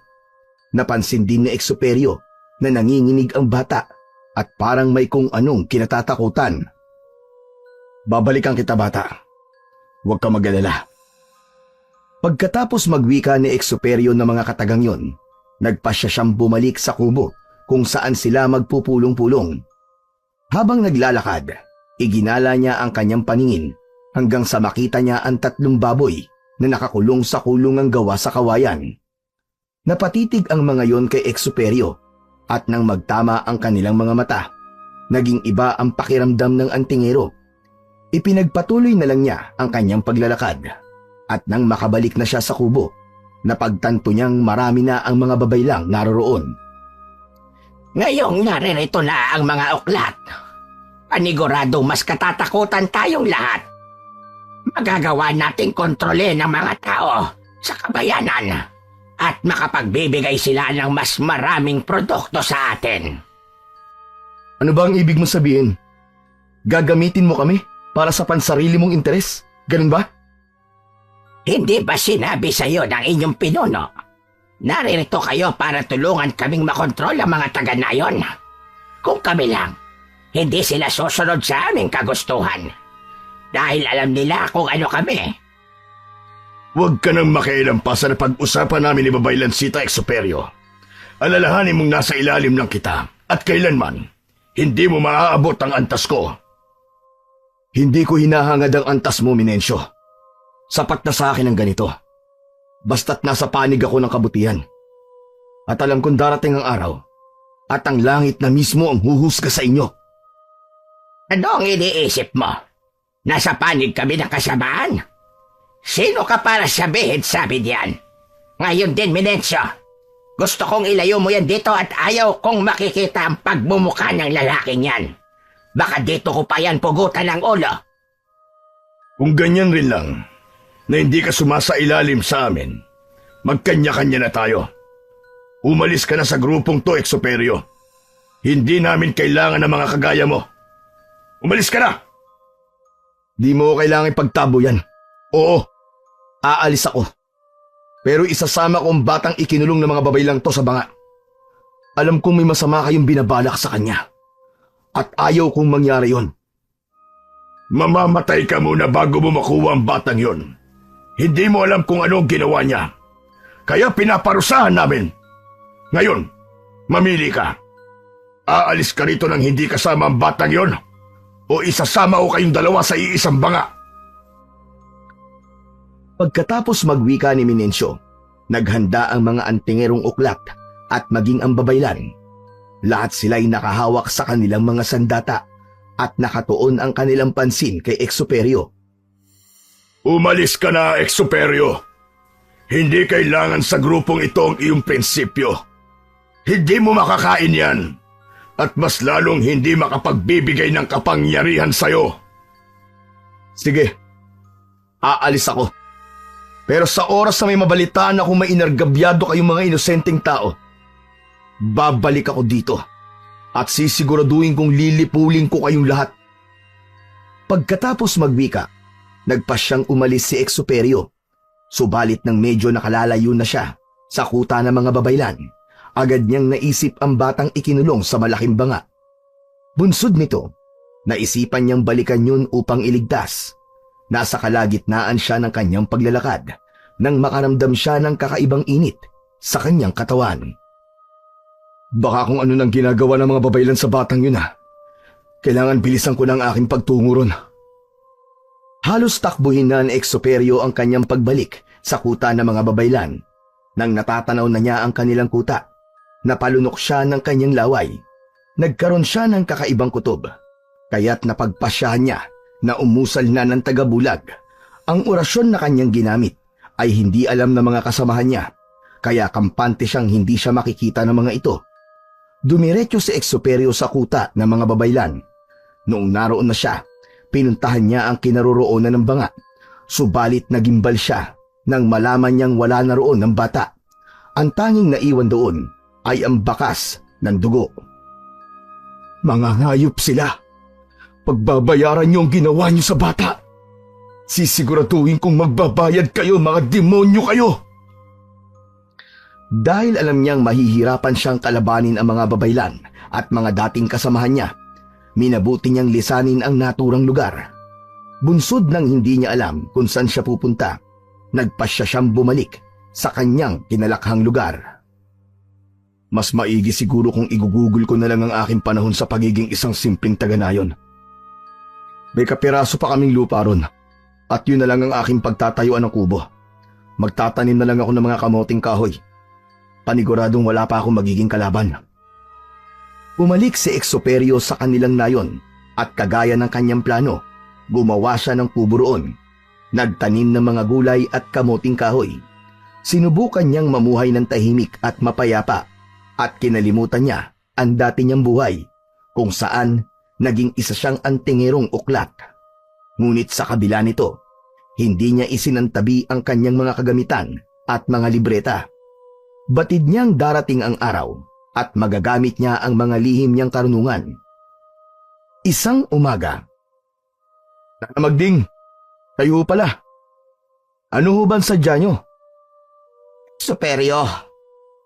Napansin din ni Exuperio na nanginginig ang bata at parang may kung anong kinatatakutan. Babalikan kita, bata. Huwag ka mag-alala. Pagkatapos magwika ni Exuperio ng mga katagang yon, nagpasya siyang bumalik sa kubo kung saan sila magpupulong-pulong. Habang naglalakad, Iginala niya ang kanyang paningin hanggang sa makita niya ang 3 baboy na nakakulong sa kulungang gawa sa kawayan. Napatitig ang mga yon kay Exuperio at nang magtama ang kanilang mga mata, naging iba ang pakiramdam ng antingero. Ipinagpatuloy na lang niya ang kanyang paglalakad at nang makabalik na siya sa kubo, napagtanto niyang marami na ang mga babaylang naroroon. Ngayong naririto na ang mga uklat, panigurado mas katatakutan tayong lahat. Magagawa nating kontrolin ang mga tao sa kabayanan at makapagbibigay sila ng mas maraming produkto sa atin. Ano ba ang ibig mo sabihin? Gagamitin mo kami para sa pansarili mong interes? Ganun ba? Hindi ba sinabi sa iyo ng inyong pinuno? Naririto kayo para tulungan kaming makontrol ang mga taga-nayon. Kung kami lang, hindi sila susunod sa aming kagustuhan. Dahil alam nila kung ano kami. Huwag ka nang makialam pa sa napag-usapan namin ni Babaylansita Exuperio. Alalahanin mong nasa ilalim ng kita at kailanman hindi mo maaabot ang antas ko. Hindi ko hinahangad ang antas mo, Minencio. Sapat na sa akin ang ganito. Basta't nasa panig ako ng kabutihan. At alam kong darating ang araw at ang langit na mismo ang huhusga sa inyo. Ano ang iniisip mo? Nasa panig kami ng kasamaan? Sino ka para sabihin sabi diyan? Ngayon din, Minencio. Gusto kong ilayo mo yan dito at ayaw kong makikita ang pagmumukha ng lalaking yan. Baka dito ko pa yan pugutan ng ulo. Kung ganyan rin lang, na hindi ka sumasailalim sa amin, magkanya-kanya na tayo. Umalis ka na sa grupong to, Exuperio. Hindi namin kailangan ng mga kagaya mo. Umalis ka na! Di mo kailangan ipagtabo yan. Oo, aalis ako. Pero isasama ko ang batang ikinulong ng mga babaylang to sa banga. Alam kong may masama kayong binabalak sa kanya. At ayaw kong mangyari yon. Mamamatay ka muna bago mo makuha ang batang yon. Hindi mo alam kung anong ginawa niya. Kaya pinaparusahan namin. Ngayon, mamili ka. Aalis ka rito nang hindi kasama ang batang yon o isasama ko kayong dalawa sa iisang banga. Pagkatapos magwika ni Minencio, naghanda ang mga antingerong uklat at maging ang babaylan. Lahat sila'y nakahawak sa kanilang mga sandata at nakatuon ang kanilang pansin kay Exuperio. Umalis ka na, Exuperio. Hindi kailangan sa grupong ito ang iyong prinsipyo. Hindi mo makakain yan. At mas lalong hindi makapagbibigay ng kapangyarihan sa'yo. Sige, aalis ako. Pero sa oras na may mabalitaan ako may inargabyado kayong mga inosenteng tao, babalik ako dito at sisiguraduhin kong lilipulin ko kayong lahat. Pagkatapos magwika, nagpasyang umalis si Exuperio. Subalit nang medyo nakalalayo na siya sa kuta ng mga babaylan, agad niyang naisip ang batang ikinulong sa malaking banga. Bunsod nito, naisipan niyang balikan yun upang iligtas. Nasa kalagitnaan siya ng kanyang paglalakad nang makaramdam siya ng kakaibang init sa kanyang katawan. Baka kung ano nang ginagawa ng mga babaylan sa batang yun Kailangan bilisan ko ng aking pagtungo ron. Halos takbuhin na ni Exuperio ang kanyang pagbalik sa kuta ng mga babaylan. Nang natatanaw na niya ang kanilang kuta, napalunok siya ng kanyang laway. Nagkaroon siya ng kakaibang kutob, kaya't napagpasyahan niya na umusal na ng tagabulag. Ang orasyon na kanyang ginamit ay hindi alam ng mga kasamahan niya, kaya kampante siyang hindi siya makikita ng mga ito. Dumiretso si Exuperio sa kuta ng mga babaylan. Noong naroon na siya, pinuntahan niya ang kinaroroonan ng banga, subalit nagimbal siya nang malaman niyang wala na roon ng bata. Ang tanging naiwan doon ay ang bakas ng dugo. Mga hayop sila! Pagbabayaran niyo ang ginawa niyo sa bata. Sisiguraduhin kong magbabayad kayo, mga demonyo kayo! Dahil alam niyang mahihirapan siyang kalabanin ang mga babaylan at mga dating kasamahan niya, minabuti niyang lisanin ang naturang lugar. Bunsod nang hindi niya alam kung saan siya pupunta, nagpasya siyang bumalik sa kanyang kinalakhang lugar. Mas maigi siguro kung igugugol ko na lang ang aking panahon sa pagiging isang simpleng taga-nayon. May kapiraso pa kaming lupa ron. At yun na lang ang aking pagtatayuan ng kubo. Magtatanim na lang ako ng mga kamoting kahoy. Paniguradong wala pa akong magiging kalaban. Bumalik si Exoperio sa kanilang nayon at kagaya ng kanyang plano, gumawa siya ng kubo roon. Nagtanim ng mga gulay at kamoting kahoy. Sinubukan niyang mamuhay ng tahimik at mapayapa at kinalimutan niya ang dati niyang buhay kung saan naging isa siyang antingerong uklat. Ngunit sa kabila nito, hindi niya isinantabi ang kanyang mga kagamitan at mga libreta. Batid niyang darating ang araw at magagamit niya ang mga lihim niyang karunungan. Isang umaga. Magding, kayo pala. Ano ho bang sadya nyo? Superyo,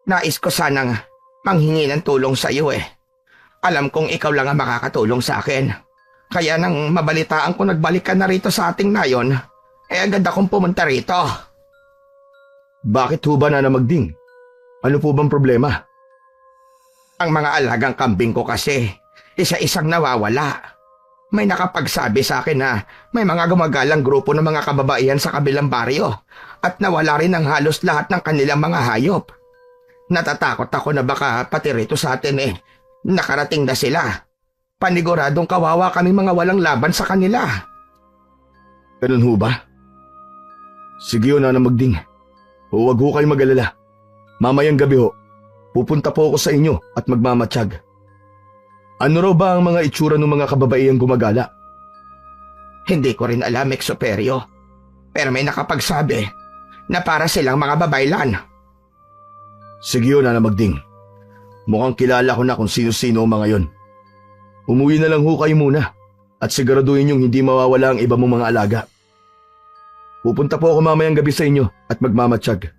nais ko sanang manghingi ng tulong sa iyo eh. Alam kong ikaw lang ang makakatulong sa akin. Kaya nang mabalitaan ko nagbalik ka na rito sa ating nayon, agad akong pumunta rito. Bakit ho ba na Magding? Ano po bang problema? Ang mga alagang kambing ko kasi, isa-isang nawawala. May nakapagsabi sa akin na may mga gumagalang grupo ng mga kababaihan sa kabilang baryo at nawala rin ang halos lahat ng kanilang mga hayop. Natatakot ako na baka pati rito sa atin nakarating na sila. Paniguradong kawawa kami mga walang laban sa kanila. Ganun ho ba? Sige ho, Nana Magding. Huwag ho kayo mag-alala. Mamayang gabi ho, pupunta po ako sa inyo at magmamatsyag. Ano raw ba ang mga itsura ng mga kababaihang gumagala? Hindi ko rin alam, Exoperio. Pero may nakapagsabi na para silang mga babaylan. Sige ho, Nana Magding. Mukhang kilala ko na kung sino-sino ang mga yon. Umuwi na lang ho kayo muna at siguraduhin niyong hindi mawawala ang iba mong mga alaga. Pupunta po ako mamayang gabi sa inyo at magmamatsyag.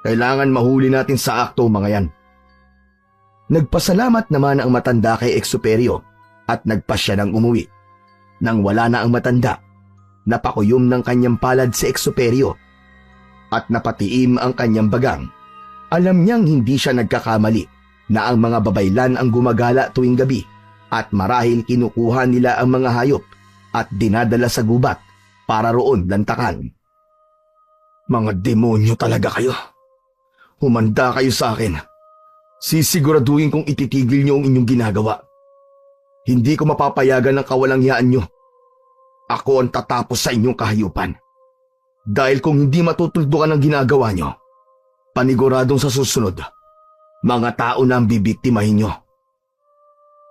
Kailangan mahuli natin sa akto mga yan. Nagpasalamat naman ang matanda kay Exoperio at nagpasya ng umuwi. Nang wala na ang matanda, napakuyom ng kanyang palad si Exoperio at napatiim ang kanyang bagang. Alam niyang hindi siya nagkakamali na ang mga babaylan ang gumagala tuwing gabi at marahil kinukuha nila ang mga hayop at dinadala sa gubat para roon lantakan. Mga demonyo talaga kayo. Humanda kayo sa akin. Sisiguraduhin kong ititigil niyo ang inyong ginagawa. Hindi ko mapapayagan ng kawalangyaan niyo. Ako ang tatapos sa inyong kahayupan. Dahil kung hindi matutuldukan ang ginagawa niyo, paniguradong sa susunod, mga tao na ang bibiktimahin niyo.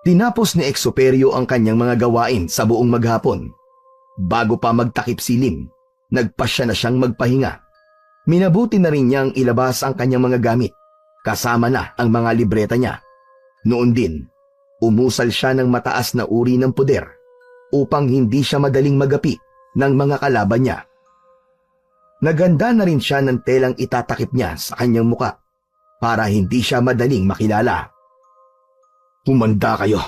Tinapos ni Exoperio ang kanyang mga gawain sa buong maghapon. Bago pa magtakip silim, nagpasya na siyang magpahinga. Minabuti na rin niyang ilabas ang kanyang mga gamit, kasama na ang mga libreta niya. Noon din, umusal siya ng mataas na uri ng puder upang hindi siya madaling magapi ng mga kalaban niya. Naganda na rin siya ng telang itatakip niya sa kanyang muka para hindi siya madaling makilala. Humanda kayo.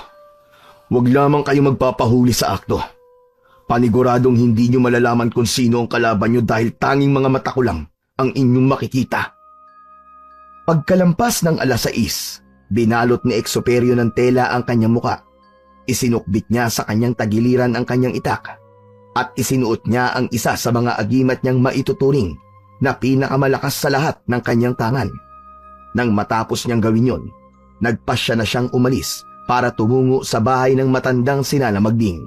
Huwag lamang kayo magpapahuli sa akto. Paniguradong hindi nyo malalaman kung sino ang kalaban nyo dahil tanging mga mata ko lang ang inyong makikita. Pagkalampas ng 6:00, binalot ni Exoperio ng tela ang kanyang muka. Isinukbit niya sa kanyang tagiliran ang kanyang itak at isinuot niya ang isa sa mga agimat niyang maituturing na pinakamalakas sa lahat ng kanyang tangan. Nang matapos niyang gawin yon, nagpasya na siyang umalis para tumungo sa bahay ng matandang si Nana Magding.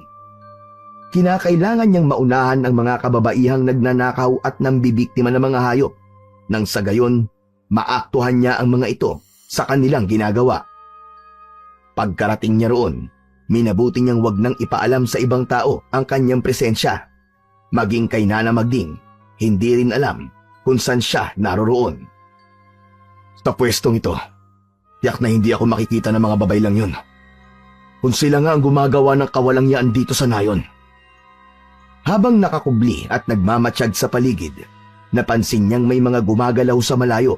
Kinakailangan niyang maunahan ang mga kababaihang nagnanakaw at nambibiktima ng mga hayop, nang sa gayon, maaktuhan niya ang mga ito sa kanilang ginagawa. Pagkarating niya roon, minabuti niyang wag nang ipaalam sa ibang tao ang kanyang presensya. Maging kay Nana Magding, hindi rin alam kung saan siya naroroon. Sa pwestong ito, tiyak na hindi ako makikita ng mga babay lang yun. Kung sila nga ang gumagawa ng kawalangyaan dito sa nayon. Habang nakakubli at nagmamatsyag sa paligid, napansin niyang may mga gumagalaw sa malayo.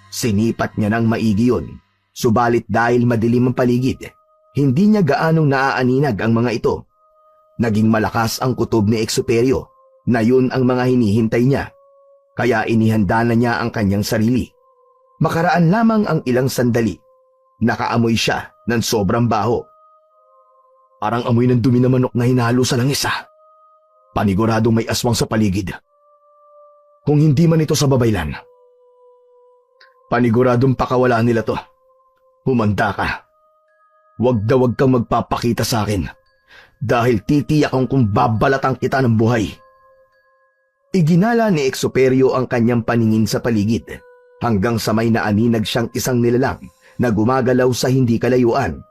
Sinipat niya ng maigi yun, subalit dahil madilim ang paligid, hindi niya gaanong naaaninag ang mga ito. Naging malakas ang kutob ni Exoperio na yun ang mga hinihintay niya, kaya inihanda na niya ang kanyang sarili. Makaraan lamang ang ilang sandali, nakaamoy siya ng sobrang baho. Parang amoy ng dumi na manok na hinalo sa langis Paniguradong may aswang sa paligid. Kung hindi man ito sa babaylan, paniguradong pakawalaan nila to. Humanda ka. Wag kang magpapakita sa akin dahil titiyak kung babalatan kita ng buhay. Iginala ni Exuperio ang kanyang paningin sa paligid hanggang sa may naaninag siyang isang nilalang na gumagalaw sa hindi kalayuan.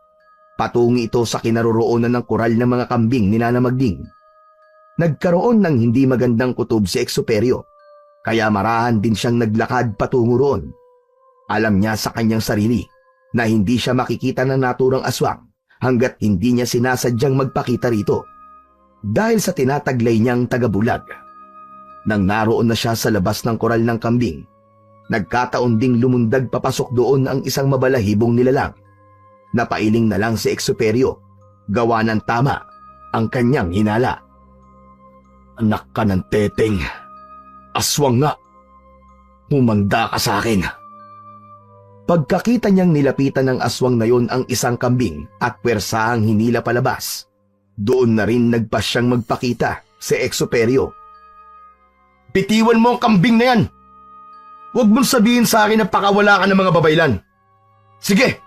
Patungi ito sa kinaroroonan ng koral ng mga kambing ni Nana Magding. Nagkaroon ng hindi magandang kutob si Exuperio, kaya marahan din siyang naglakad patungo roon. Alam niya sa kanyang sarili na hindi siya makikita ng naturang aswang hanggat hindi niya sinasadyang magpakita rito. Dahil sa tinataglay niyang tagabulag. Nang naroon na siya sa labas ng koral ng kambing, nagkataon ding lumundag papasok doon ang isang mabalahibong nilalang. Napailing na lang si Exuperio, gawa ng tama ang kanyang hinala. Anak ka ng teteng, aswang nga, humanda ka sa akin. Pagkakita niyang nilapitan ng aswang na yon ang isang kambing at pwersahang hinila palabas, doon na rin nagpasyang magpakita si Exuperio. Bitiwan mo ang kambing na yan! Huwag mong sabihin sa akin na pakawala ka ng mga babaylan. Sige,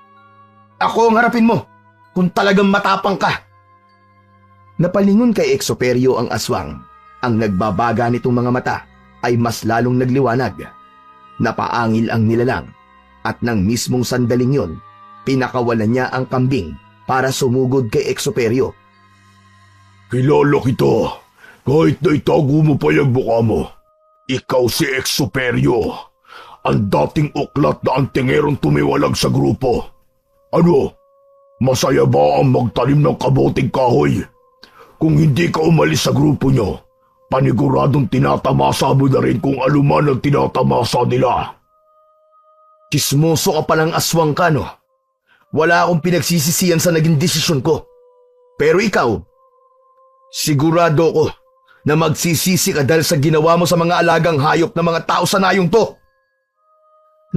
ako ang harapin mo kung talagang matapang ka. Napalingon kay Exuperio ang aswang. Ang nagbabaga nitong mga mata ay mas lalong nagliwanag. Napaangil ang nilalang at nang mismong sandaling yon, pinakawalan niya ang kambing para sumugod kay Exuperio. Kilala kita, kahit na itago mo pa yung mukha mo. Ikaw si Exuperio, ang dating uklat na antingerong tumiwalag sa grupo. Ano, masaya ba ang magtanim ng kabuting kahoy? Kung hindi ka umalis sa grupo nyo, paniguradong tinatamasa mo na rin kung anuman ang tinatamasa nila. Kismoso ka palang aswang ka, no? Wala akong pinagsisisihan sa naging desisyon ko. Pero ikaw, sigurado ko na magsisisi ka dahil sa ginawa mo sa mga alagang hayop ng mga tao sa nayong to.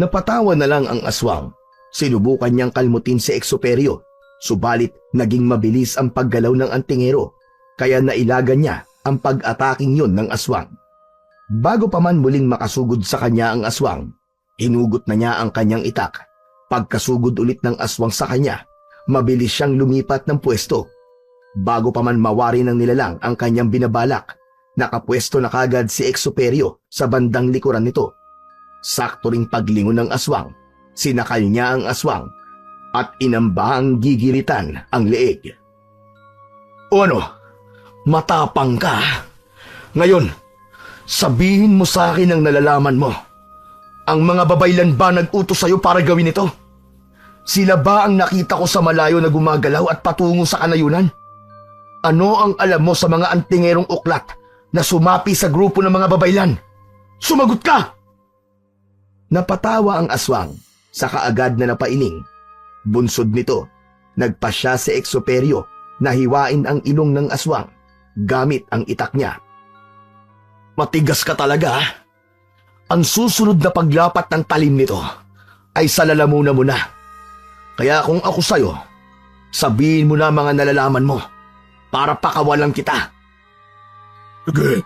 Napatawa na lang ang aswang. Sinubukan niyang kalmutin si Exuperio, subalit naging mabilis ang paggalaw ng antingero, kaya nailagan niya ang pag-ataking yon ng aswang. Bago pa man muling makasugod sa kanya ang aswang, hinugot na niya ang kanyang itak. Pagkasugod ulit ng aswang sa kanya, mabilis siyang lumipat ng pwesto. Bago pa man mawari ng nilalang ang kanyang binabalak, nakapwesto na kagad si Exuperio sa bandang likuran nito. Sakto ring paglingon ng aswang, sinakal niya ang aswang at inambahang gigilitan ang leeg. O ano? Matapang ka? Ngayon, sabihin mo sa akin ang nalalaman mo. Ang mga babaylan ba nag-utos sa'yo para gawin ito? Sila ba ang nakita ko sa malayo na gumagalaw at patungo sa kanayunan? Ano ang alam mo sa mga antingerong uklat na sumapi sa grupo ng mga babaylan? Sumagot ka! Napatawa ang aswang sa kaagad na napailing. Bunsod nito, nagpasya si Exuperio na hiwain ang ilong ng aswang gamit ang itak niya. Matigas ka talaga. Ang susunod na paglapat ng talim nito ay sa lalamunan mo na. Kaya kung ako sa'yo, sabihin mo na mga nalalaman mo para pakawalan kita. Sige,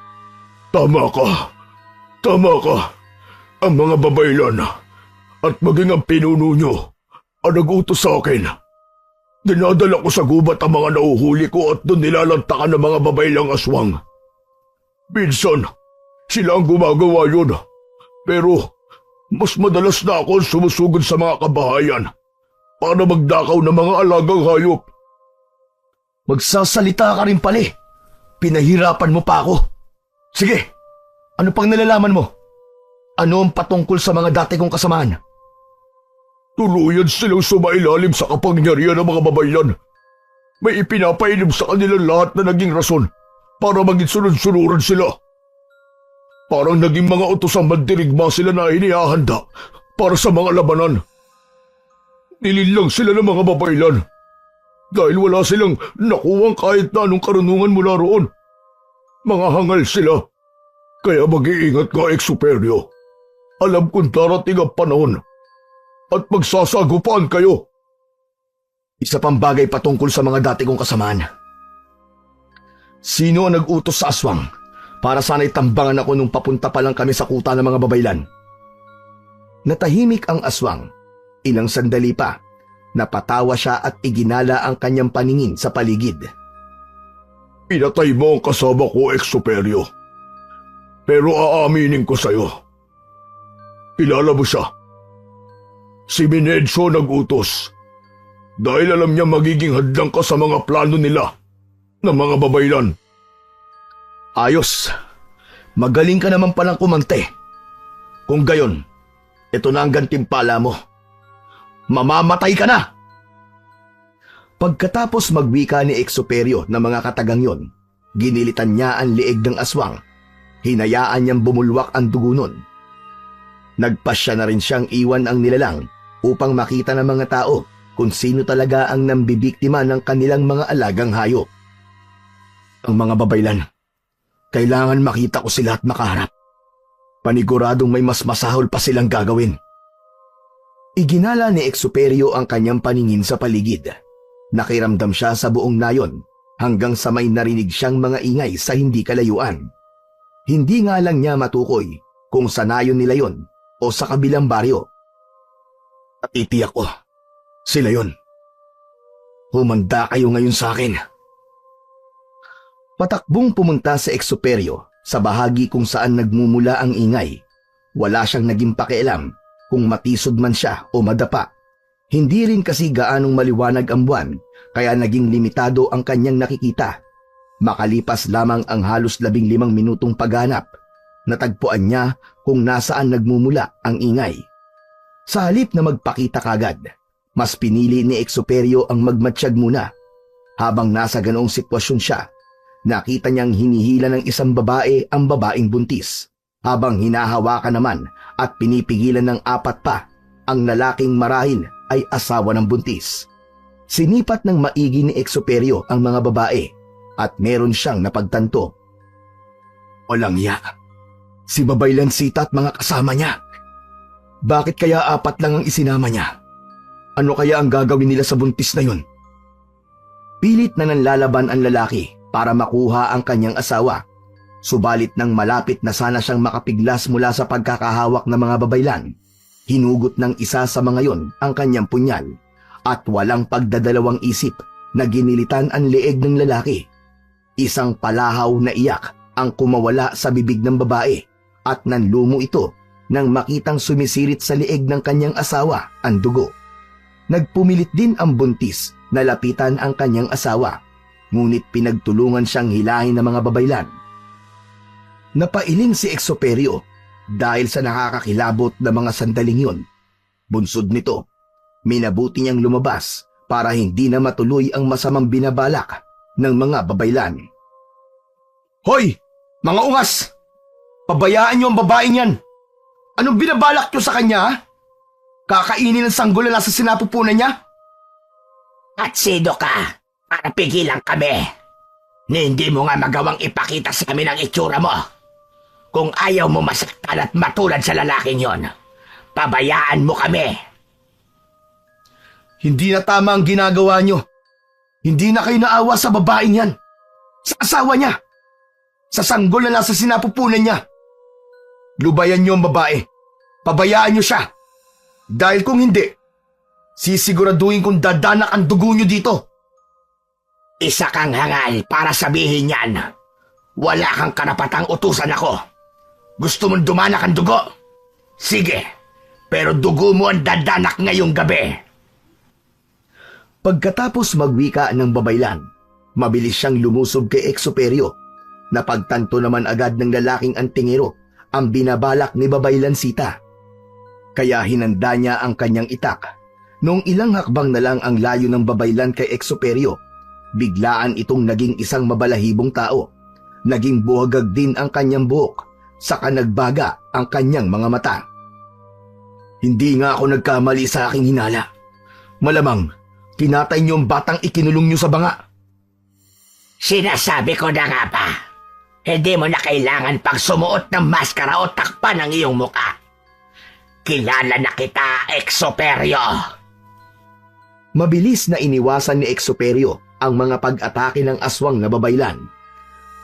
tama ka. Tama ka. Ang mga babaylan at maging ang pinuno nyo ang nag-utos sa akin. Dinadala ko sa gubat ang mga nauhuli ko at doon nilalantakan ng mga babaylang aswang. Minsan, sila ang gumagawa yun. Pero, mas madalas na ako sumusugod sa mga kabahayan para magdakaw ng mga alagang hayop. Magsasalita ka rin pala. Pinahirapan mo pa ako. Sige, ano pang nalalaman mo? Ano ang patungkol sa mga dati kong kasamahan? Tuluyan silang sumailalim sa kapangyarihan ng mga babaylan. May ipinapailim sa kanilang lahat na naging rason para maging sunod-sunuran sila. Parang naging mga utosang mandirigma sila na inihahanda para sa mga labanan. Nililang sila ng mga babaylan dahil wala silang nakuwang kahit na anong karunungan mula roon. Mga hangal sila. Kaya mag-iingat ka, Exuperio. Alam kong darating ang panahon at magsasagupaan kayo. Isa pang bagay patungkol sa mga dati kong kasamaan. Sino ang nag-utos sa aswang para sana'y tambangan ako nung papunta pa lang kami sa kuta ng mga babaylan? Natahimik ang aswang. Ilang sandali pa, napatawa siya at iginala ang kanyang paningin sa paligid. Pinatay mo ang kasama ko, Exuperio. Pero aaminin ko sa'yo. Kilala mo siya. Si Minedso nag-utos. Dahil alam niya magiging hadlang ka sa mga plano nila ng mga babaylan. Ayos. Magaling ka naman palang kumante. Kung gayon, ito na ang gantimpala mo. Mamamatay ka na! Pagkatapos magwika ni Exuperio ng mga katagang yon, ginilitan niya ang liig ng aswang. Hinayaan niyang bumulwak ang dugo nun. Nagpasya na rin siyang iwan ang nilalang upang makita ng mga tao kung sino talaga ang nambibiktima ng kanilang mga alagang hayop. Ang mga babaylan, kailangan makita ko sila at makaharap. Paniguradong may mas masahol pa silang gagawin. Iginala ni Exuperio ang kanyang paningin sa paligid. Nakiramdam siya sa buong nayon hanggang sa may narinig siyang mga ingay sa hindi kalayuan. Hindi nga lang niya matukoy kung sa nayon nila yon o sa kabilang baryo. At itiyak ko, sila yon. Humanda kayo ngayon sa akin. Patakbong pumunta sa Exuperio sa bahagi kung saan nagmumula ang ingay. Wala siyang naging pakialam kung matisod man siya o madapa. Hindi rin kasi gaanong maliwanag ang buwan kaya naging limitado ang kanyang nakikita. Makalipas lamang ang halos 15 minutong paghanap, natagpuan niya kung nasaan nagmumula ang ingay. Sa halip na magpakita kagad, mas pinili ni Exuperio ang magmatsyag muna. Habang nasa ganoong sitwasyon siya, nakita niyang hinihila ng isang babae ang babaeng buntis. Habang hinahawakan naman at pinipigilan ng 4 pa, ang lalaking marahil ay asawa ng buntis. Sinipat ng maigi ni Exuperio ang mga babae at meron siyang napagtanto. Walang ya. Si Babaylan Sita at mga kasama niya. Bakit kaya 4 lang ang isinama niya? Ano kaya ang gagawin nila sa buntis na yun? Pilit na nanlalaban ang lalaki para makuha ang kanyang asawa. Subalit nang malapit na sana siyang makapiglas mula sa pagkakahawak ng mga babaylan, hinugot ng isa sa mga yon ang kanyang punyal at walang pagdadalawang isip na ginilitan ang leeg ng lalaki. Isang palahaw na iyak ang kumawala sa bibig ng babae at nanlumo ito nang makitang sumisirit sa leeg ng kanyang asawa ang dugo. Nagpumilit din ang buntis na lapitan ang kanyang asawa, ngunit pinagtulungan siyang hilahin ng mga babaylan. Napailing si Exuperio dahil sa nakakakilabot na mga sandaling yon. Bunsod nito, minabuti niyang lumabas para hindi na matuloy ang masamang binabalak ng mga babaylan. Hoy! Mga ungas! Pabayaan niyo ang babaeng yan! Anong binabalak niyo sa kanya, ha? Kakainin ng sanggol na nasa sinapupunan niya? At sino ka para pigilan kami? Na hindi mo nga magawang ipakita sa amin ang itsura mo. Kung ayaw mo masaktan at matulad sa lalaking yon, pabayaan mo kami. Hindi na tama ang ginagawa niyo. Hindi na kayo naawa sa babaeng yan. Sa asawa niya. Sa sanggol na nasa sinapupunan niya. Lubayan niyo ang babae. Pabayaan niyo siya. Dahil kung hindi, sisiguraduhin kong dadanak ang dugo niyo dito. Isa kang hangal para sabihin yan. Wala kang karapatang utusan ako. Gusto mong dumanak ang dugo? Sige, pero dugo mo ang dadanak ngayong gabi. Pagkatapos magwika ng babaylan, mabilis siyang lumusob kay Exuperio. Napagtanto naman agad ng lalaking antingero ang binabalak ni Babaylan Sita. Kaya hinanda niya ang kanyang itak. Noong ilang hakbang na lang ang layo ng babaylan kay Exuperio, biglaan itong naging isang mabalahibong tao. Naging buhagag din ang kanyang buhok, saka nagbaga ang kanyang mga mata. Hindi nga ako nagkamali sa aking hinala. Malamang, kinatay niyo ang batang ikinulong niyo sa banga. Sinasabi ko na nga ba, hindi mo na kailangan pang sumuot ng maskara o takpan ang iyong muka. Kilala na kita, Exuperio. Mabilis na iniwasan ni Exuperio ang mga pag-atake ng aswang na babaylan.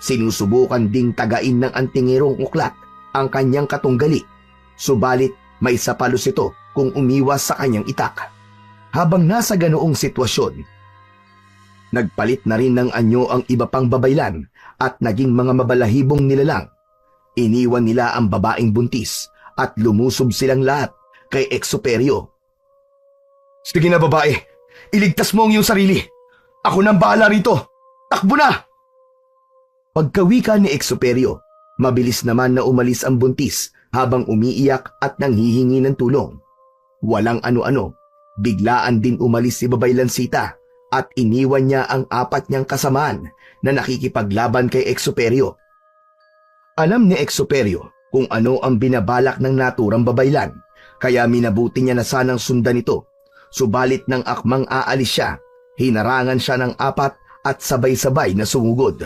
Sinusubukan ding tagain ng antingerong uklat ang kanyang katunggali, subalit may sapalos ito kung umiwas sa kanyang itak. Habang nasa ganoong sitwasyon, nagpalit na rin ng anyo ang iba pang babaylan at naging mga mabalahibong nilalang. Iniwan nila ang babaeng buntis at lumusob silang lahat kay Exuperio. Sige na babae, iligtas mo ang iyong sarili. Ako nang bahala rito. Takbo na! Pagkawika ni Exuperio, mabilis naman na umalis ang buntis habang umiiyak at nanghihingi ng tulong. Walang ano-ano, biglaan din umalis si Babaylansita at iniwan niya ang 4 niyang kasamaan na nakikipaglaban kay Exuperio. Alam ni Exuperio kung ano ang binabalak ng naturang babaylan, kaya minabuti niya na sanang sundan ito. Subalit nang akmang aalis siya, hinarangan siya ng 4 at sabay-sabay na sumugod.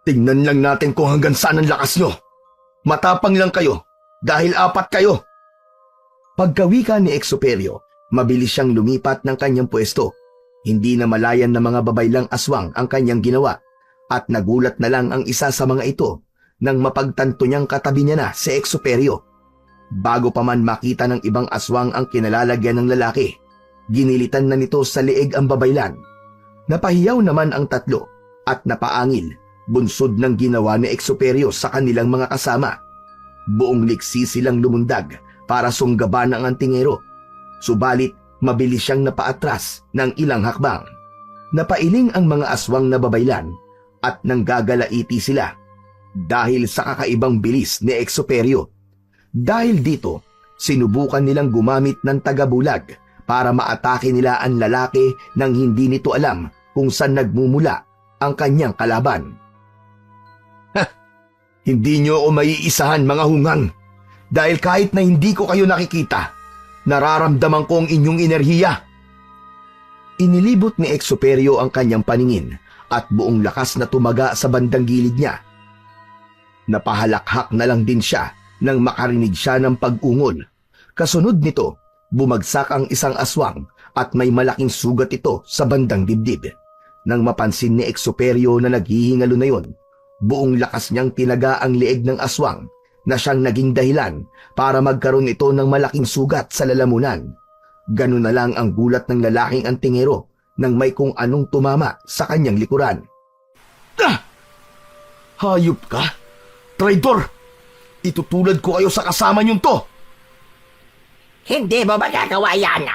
Tingnan lang natin kung hanggang saan ang lakas nyo. Matapang lang kayo dahil 4 kayo. Pagkawika ni Exuperio, mabilis siyang lumipat ng kanyang pwesto. Hindi na malayan ng mga babaylang aswang ang kanyang ginawa at nagulat na lang ang isa sa mga ito nang mapagtanto niyang katabi niya na si Exuperio. Bago pa man makita ng ibang aswang ang kinalalagyan ng lalaki, ginilitan na nito sa leeg ang babaylan. Napahiyaw naman ang 3 at napaangil, bunsod ng ginawa ni Exuperio sa kanilang mga kasama. Buong liksi silang lumundag para sunggaban ang antingero. Subalit, mabilis siyang napaatras ng ilang hakbang. Napailing ang mga aswang na babaylan at nanggagalaiti sila dahil sa kakaibang bilis ni Exuperio. Dahil dito, sinubukan nilang gumamit ng tagabulag para maatake nila ang lalaki nang hindi nito alam kung saan nagmumula ang kanyang kalaban. Hindi nyo ako maiisahan mga hungang. Dahil kahit na hindi ko kayo nakikita, nararamdaman ko ang inyong enerhiya. Inilibot ni Exuperio ang kanyang paningin at buong lakas na tumaga sa bandang gilid niya. Napahalakhak na lang din siya nang makarinig siya ng pag-ungol. Kasunod nito, bumagsak ang isang aswang at may malaking sugat ito sa bandang dibdib. Nang mapansin ni Exuperio na naghihingalo na yon, buong lakas niyang tinaga ang leeg ng aswang na siyang naging dahilan para magkaroon ito ng malaking sugat sa lalamunan. Ganun na lang ang gulat ng lalaking antingero nang may kung anong tumama sa kanyang likuran. Hayop ka? Traidor! Itutulad ko kayo sa kasama niyong to! Hindi mo magagawa yan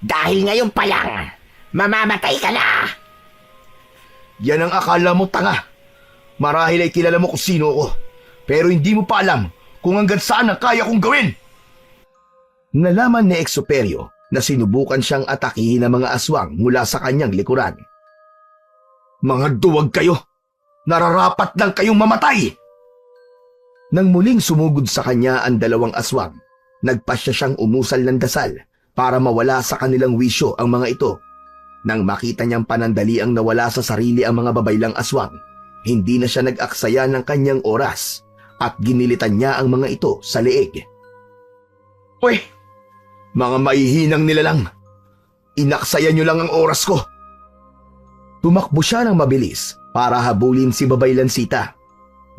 dahil ngayon pa lang, mamamatay ka na. Yan ang akala mo, tanga. Marahil ay kilala mo kung sino ako, pero hindi mo pa alam kung hanggang saan ang kaya kong gawin. Nalaman ni Exuperio na sinubukan siyang atakihin ng mga aswang mula sa kanyang likuran. Mga duwag kayo! Nararapat lang kayong mamatay! Nang muling sumugod sa kanya ang 2 aswang, nagpasya siyang umusal ng dasal para mawala sa kanilang wisyo ang mga ito. Nang makita niyang panandaliang nawala sa sarili ang mga babaylang aswang, hindi na siya nag-aksaya ng kanyang oras at ginilitan niya ang mga ito sa leeg. Uy! Mga maihinang nilalang! Inaksaya niyo lang ang oras ko! Tumakbo siya ng mabilis para habulin si Babaylansita.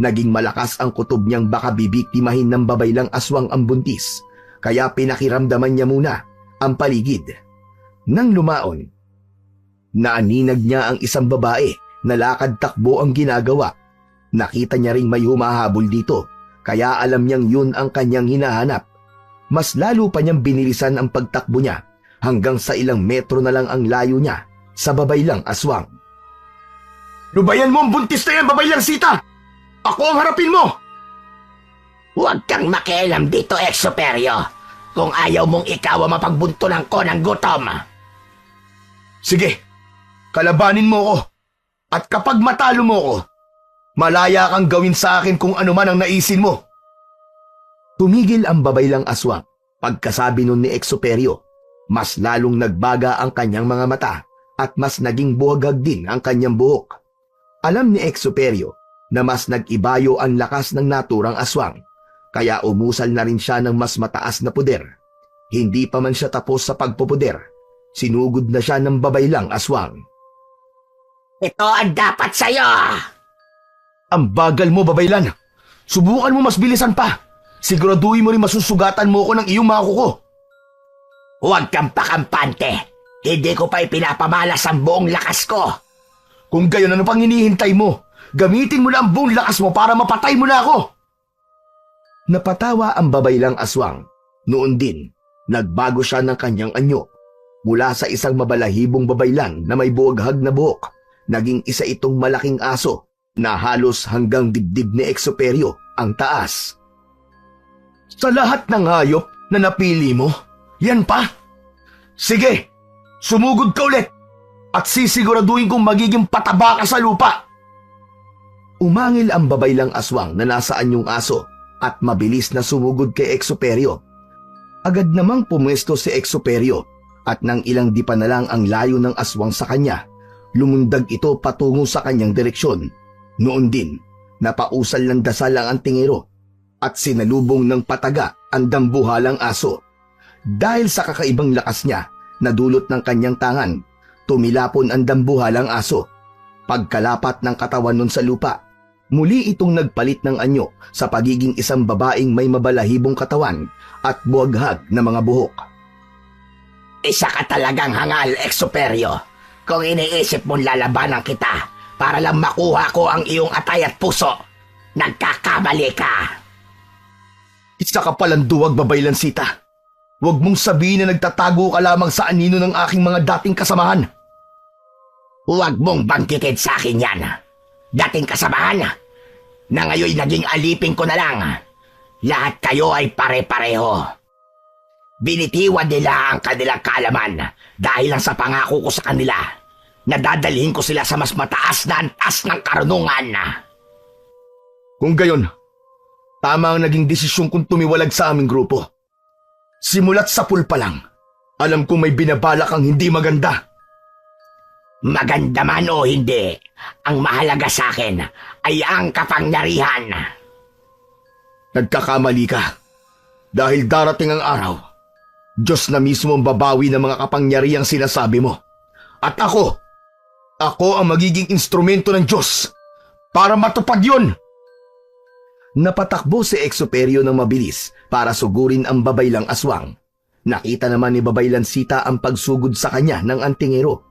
Naging malakas ang kutob niyang baka bibiktimahin ng babaylang aswang ang buntis, kaya pinakiramdaman niya muna ang paligid. Nang lumaon, naaninag niya ang isang babae na lakad-takbo ang ginagawa. Nakita niya ring may humahabol dito, kaya alam niyang yun ang kanyang hinahanap. Mas lalo pa niyang binilisan ang pagtakbo niya hanggang sa ilang metro na lang ang layo niya sa babaylang aswang. Lubayan mo ang buntis na yan, Babaylansita! Ako ang harapin mo! Huwag kang makialam dito, Exuperio, kung ayaw mong ikaw ang mapagbuntunan ko ng gutom. Sige, kalabanin mo ko. At kapag matalo mo ko, malaya kang gawin sa akin kung ano man ang naisin mo. Tumigil ang babaylang aswang. Pagkasabi nun ni Exuperio, mas lalong nagbaga ang kanyang mga mata at mas naging buhagag din ang kanyang buhok. Alam ni Exuperio na mas nag-ibayo ang lakas ng naturang aswang, kaya umusal na rin siya ng mas mataas na puder. Hindi pa man siya tapos sa pagpupuder, Sinugod na siya ng babaylang aswang. Ito ang dapat sa'yo! Ang bagal mo, babaylan. Subukan mo mas bilisan pa. Siguraduhin mo rin masusugatan mo ko ng iyong mga kuko. Huwag kang pakampante. Hindi ko pa ipinapamalas ang buong lakas ko. Kung gayon, ano pang hinihintay mo? Gamitin mo na ang buong lakas mo para mapatay mo na ako. Napatawa ang babaylang aswang. Noon din, nagbago siya ng kanyang anyo. Mula sa isang mabalahibong babaylan na may buwaghag na buhok, naging isa itong malaking aso na halos hanggang dibdib ni Exoperio ang taas. Sa lahat ng hayop na napili mo, yan pa? Sige, sumugod ka ulit at sisiguraduhin kong magiging pataba ka sa lupa. Umangil ang babaylang aswang na nasa anyong aso at mabilis na sumugod kay Exoperio. Agad namang pumwesto si Exoperio at nang ilang dipa na lang ang layo ng aswang sa kanya, lumundag ito patungo sa kanyang direksyon. Noon din, napausal ng dasal ang antingero at sinalubong ng pataga ang dambuhalang aso. Dahil sa kakaibang lakas niya, nadulot ng kanyang tangan, tumilapon ang dambuhalang aso. Pagkalapat ng katawan nun sa lupa, muli itong nagpalit ng anyo sa pagiging isang babaeng may mabalahibong katawan at buwaghag na mga buhok. Isa ka talagang hangal, Exoperio. Kung iniisip mong lalabanan kita para lang makuha ko ang iyong atay at puso, nagkakamali ka. Isa ka palang duwag, babaylan sita. Huwag mong sabihin na nagtatago ka lamang sa anino ng aking mga dating kasamahan. Huwag mong bangkitin sa akin yan. Dating kasamahan na ngayon naging alipin ko na lang. Lahat kayo ay pare-pareho. Binitiwan nila ang kanilang kaalaman dahil lang sa pangako ko sa kanila na dadalhin ko sila sa mas mataas na antas ng karunungan. Kung gayon, tama ang naging desisyon kong tumiwalag sa aming grupo. Simulat sa pulpa lang, alam kong may binabalak kang hindi maganda. Maganda man o hindi, ang mahalaga sa akin ay ang kapangyarihan. Nagkakamali ka. Dahil darating ang araw, Diyos na mismo ang babawi ng mga kapangyarihang sinasabi mo. At ako ang magiging instrumento ng Diyos para matupad yun. Napatakbo si Exoperio ng mabilis para sugurin ang babaylang aswang. Nakita naman ni Babaylan Sita ang pagsugod sa kanya ng antingero.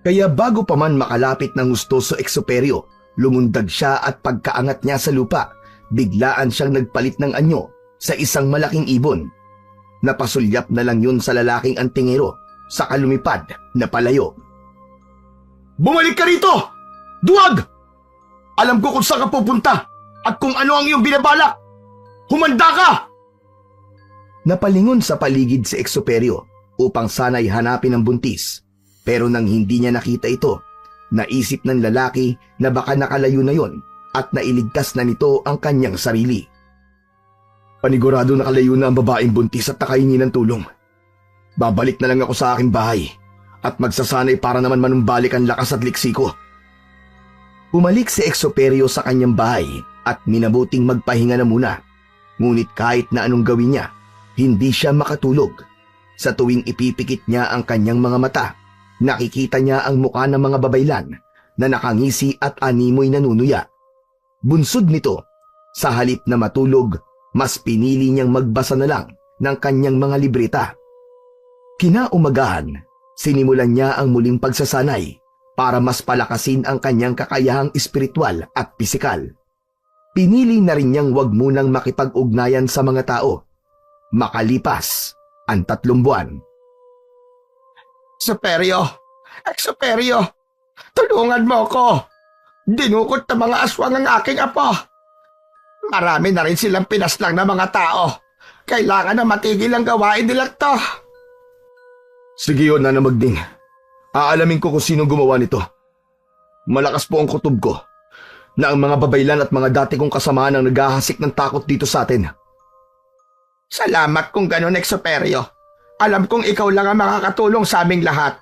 Kaya bago pa man makalapit ng gusto sa Exoperio, lumundag siya at pagkaangat niya sa lupa, biglaan siyang nagpalit ng anyo sa isang malaking ibon. Napasulyap na lang yun sa lalaking antingero sa kalumipad na palayo. Bumalik ka rito! Duwag! Alam ko kung saan ka pupunta at kung ano ang iyong binabalak! Humanda ka! Napalingon sa paligid si Exoperio upang sana'y hanapin ang buntis. Pero nang hindi niya nakita ito, naisip ng lalaki na baka nakalayo na yon at nailigtas na nito ang kanyang sarili. Panigurado nakalayo na ang babaeng buntis at nakahingi ng tulong. Babalik na lang ako sa aking bahay at magsasanay para naman manumbalik ang lakas at liksi ko. Umalik si Exoperio sa kanyang bahay at minabuting magpahinga na muna. Ngunit kahit na anong gawin niya, hindi siya makatulog. Sa tuwing ipipikit niya ang kanyang mga mata, nakikita niya ang mukha ng mga babaylan na nakangisi at animoy nanunuya. Bunsod nito, sa halip na matulog, mas pinili niyang magbasa na lang ng kanyang mga libreta. Kinaumagahan, sinimulan niya ang muling pagsasanay para mas palakasin ang kanyang kakayahang espiritual at pisikal. Pinili na rin niyang wag munang makipag-ugnayan sa mga tao. Makalipas ang 3 buwan. Exoperio, tulungan mo ko. Dinukot ng mga aswang ang aking apo. Marami na rin silang pinaslang na mga tao. Kailangan na matigil ang gawain nila to. Sige yun, Nana Magding. Aalamin ko kung sino gumawa nito. Malakas po ang kutob ko na ang mga babaylan at mga dati kong kasamahan ang naghahasik ng takot dito sa atin. Salamat kung ganon, Exoperio. Alam kong ikaw lang ang makakatulong sa aming lahat.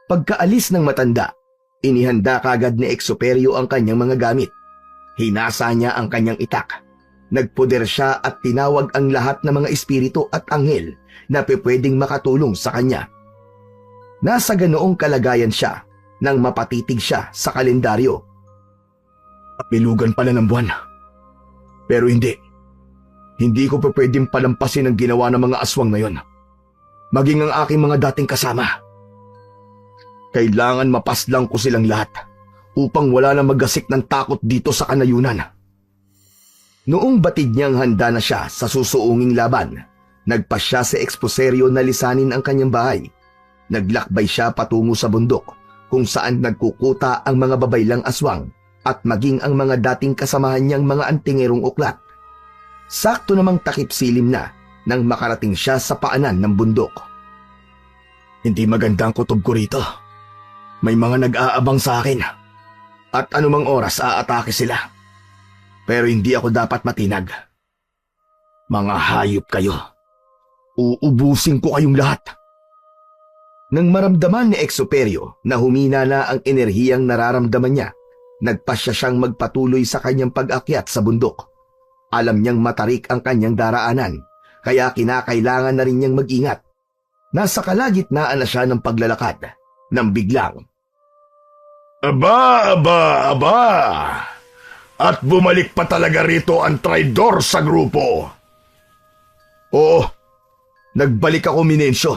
Pagkaalis ng matanda, inihanda kagad ni Exoperio ang kanyang mga gamit. Hinasa niya ang kanyang itak. Nagpoder siya at tinawag ang lahat ng mga espiritu at anghel na pwedeng makatulong sa kanya. Nasa ganoong kalagayan siya nang mapatitig siya sa kalendaryo. Pilugan pala ng buwan. Pero hindi. Hindi ko pa pwedeng palampasin ang ginawa ng mga aswang na yon. Maging ang aking mga dating kasama. Kailangan mapaslang ko silang lahat upang wala na magasik ng takot dito sa kanayunan. Noong batid niyang handa na siya sa susuunging laban, nagpa siya sa eksposeryo na lisanin ang kanyang bahay. Naglakbay siya patungo sa bundok kung saan nagkukuta ang mga babaylang aswang at maging ang mga dating kasamahan niyang mga antingerong uklat. Sakto namang takip silim na nang makarating siya sa paanan ng bundok. Hindi maganda ang kutob ko rito. May mga nag-aabang sa akin at anumang oras aatake sila. Pero hindi ako dapat matinag. Mga hayop kayo. Uubusin ko kayong lahat. Nang maramdaman ni Exoperio na humina na ang enerhiyang nararamdaman niya, nagpasya siyang magpatuloy sa kanyang pag-akyat sa bundok. Alam niyang matarik ang kanyang daraanan, kaya kinakailangan na rin niyang mag-ingat. Nasa kalagitnaan na siya ng paglalakad, nang biglang, Aba! At bumalik pa talaga rito ang traidor sa grupo. Oo, nagbalik ako, Minencio,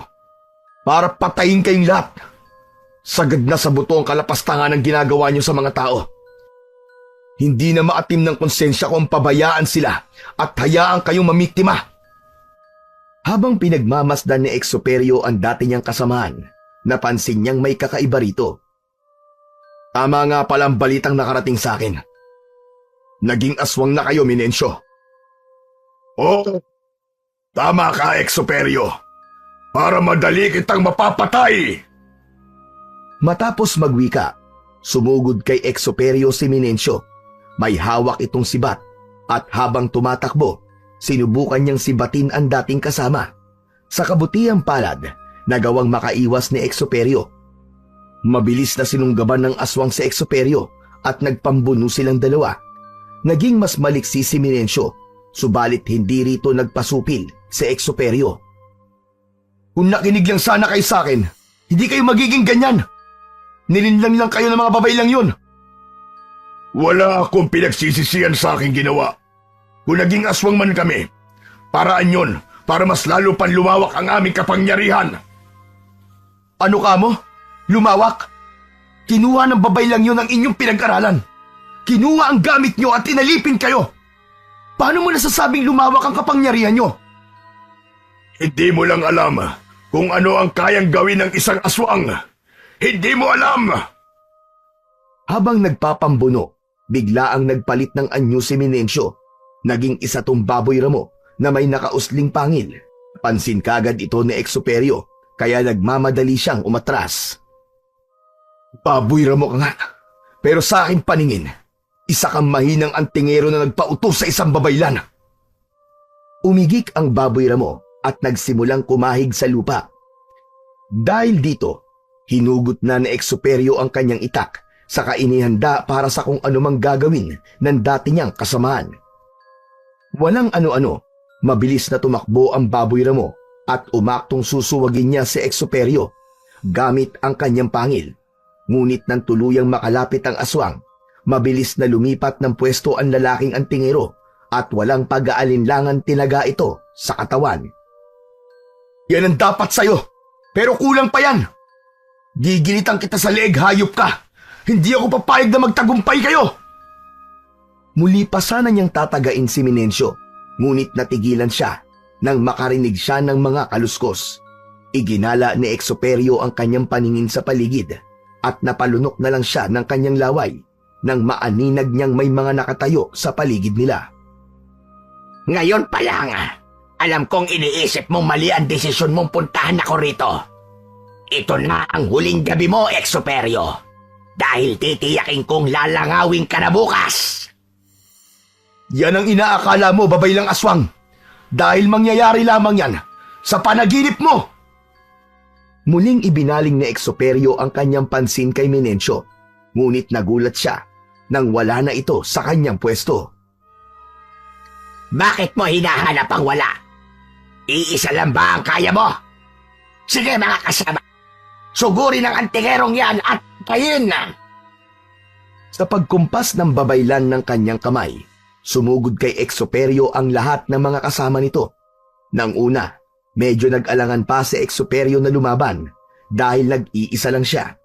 para patayin kayong lahat. Sagad na sa buto ang kalapastangan ng ginagawa niyo sa mga tao. Hindi na maatim ng konsensya ko ang pabayaan sila at hayaan kayong mamiktima. Habang pinagmamasdan ni Exoperio ang dati niyang kasamahan, napansin niyang may kakaiba rito. Tama nga pala ang balitang nakarating sa akin. Naging aswang na kayo, Minencio. Oh, tama ka, Exoperio. Para madali kitang mapapatay. Matapos magwika, sumugod kay Exoperio si Minencio. May hawak itong sibat at habang tumatakbo, sinubukan niyang sibatin ang dating kasama. Sa kabutihang palad, nagawang makaiwas ni Exoperio. Mabilis na sinunggaban ng aswang si Exoperio at nagpambuno silang dalawa. Naging mas maliksi si Minencio, subalit hindi rito nagpasupil si Exoperio. Kung nakinig lang sana kayo sa akin, hindi kayo magiging ganyan. Nilinlang lang kayo ng mga babay lang yun. Wala akong pinagsisisihan sa aking ginawa. Kung naging aswang man kami, paraan yun para mas lalo pang lumawak ang aming kapangyarihan. Ano ka mo? Lumawak? Kinuha ng babay lang yun ang inyong pinag-aralan. Kinuha ang gamit nyo at inalipin kayo. Paano mo nasasabing lumawak ang kapangyarihan nyo? Hindi mo lang alam kung ano ang kayang gawin ng isang aswang. Hindi mo alam! Habang nagpapambuno, bigla ang nagpalit ng anyo si Minencio. Naging isa tong baboy ramo na may nakausling pangil. Pansin kagad ito ni Exoperio, kaya nagmamadali siyang umatras. Baboy ramo ka nga, pero sa aking paningin, isa kang mahinang antingero na nagpautos sa isang babaylan. Umigik ang baboy ramo at nagsimulang kumahig sa lupa. Dahil dito, hinugot na ni Exoperio ang kanyang itak saka inihanda para sa kung anumang gagawin ng dati niyang kasamahan. Walang ano-ano, mabilis na tumakbo ang baboy ramo at umaktong susuwagin niya si Exoperio gamit ang kanyang pangil. Ngunit nang tuluyang makalapit ang aswang, mabilis na lumipat ng pwesto ang lalaking antingero at walang pag-aalinlangan tinaga ito sa katawan. Yan ang dapat sa'yo, pero kulang pa yan. Gigilitan kita sa leeg, hayop ka. Hindi ako papayag na magtagumpay kayo. Muli pa sana niyang tatagain si Minencio, ngunit natigilan siya nang makarinig siya ng mga kaluskos. Iginala ni Exoperio ang kanyang paningin sa paligid at napalunok na lang siya ng kanyang laway nang maaninag niyang may mga nakatayo sa paligid nila. Ngayon pa lang, alam kong iniisip mong mali ang desisyon mong puntahan ako rito. Ito na ang huling gabi mo, Exoperio. Dahil titiyakin kong lalangawin ka na bukas. Yan ang inaakala mo, babaylang aswang. Dahil mangyayari lamang yan sa panaginip mo. Muling ibinaling ni Exoperio ang kanyang pansin kay Minencio, ngunit nagulat siya nang wala na ito sa kanyang pwesto. Bakit mo hinahanap ang wala? Iisa lang ba ang kaya mo? Sige mga kasama, sugurin ang antingerong yan at tayin na. Sa pagkumpas ng babaylan ng kanyang kamay, sumugod kay Exoperio ang lahat ng mga kasama nito. Nang una, medyo nag-alangan pa si Exoperio na lumaban dahil nag-iisa lang siya.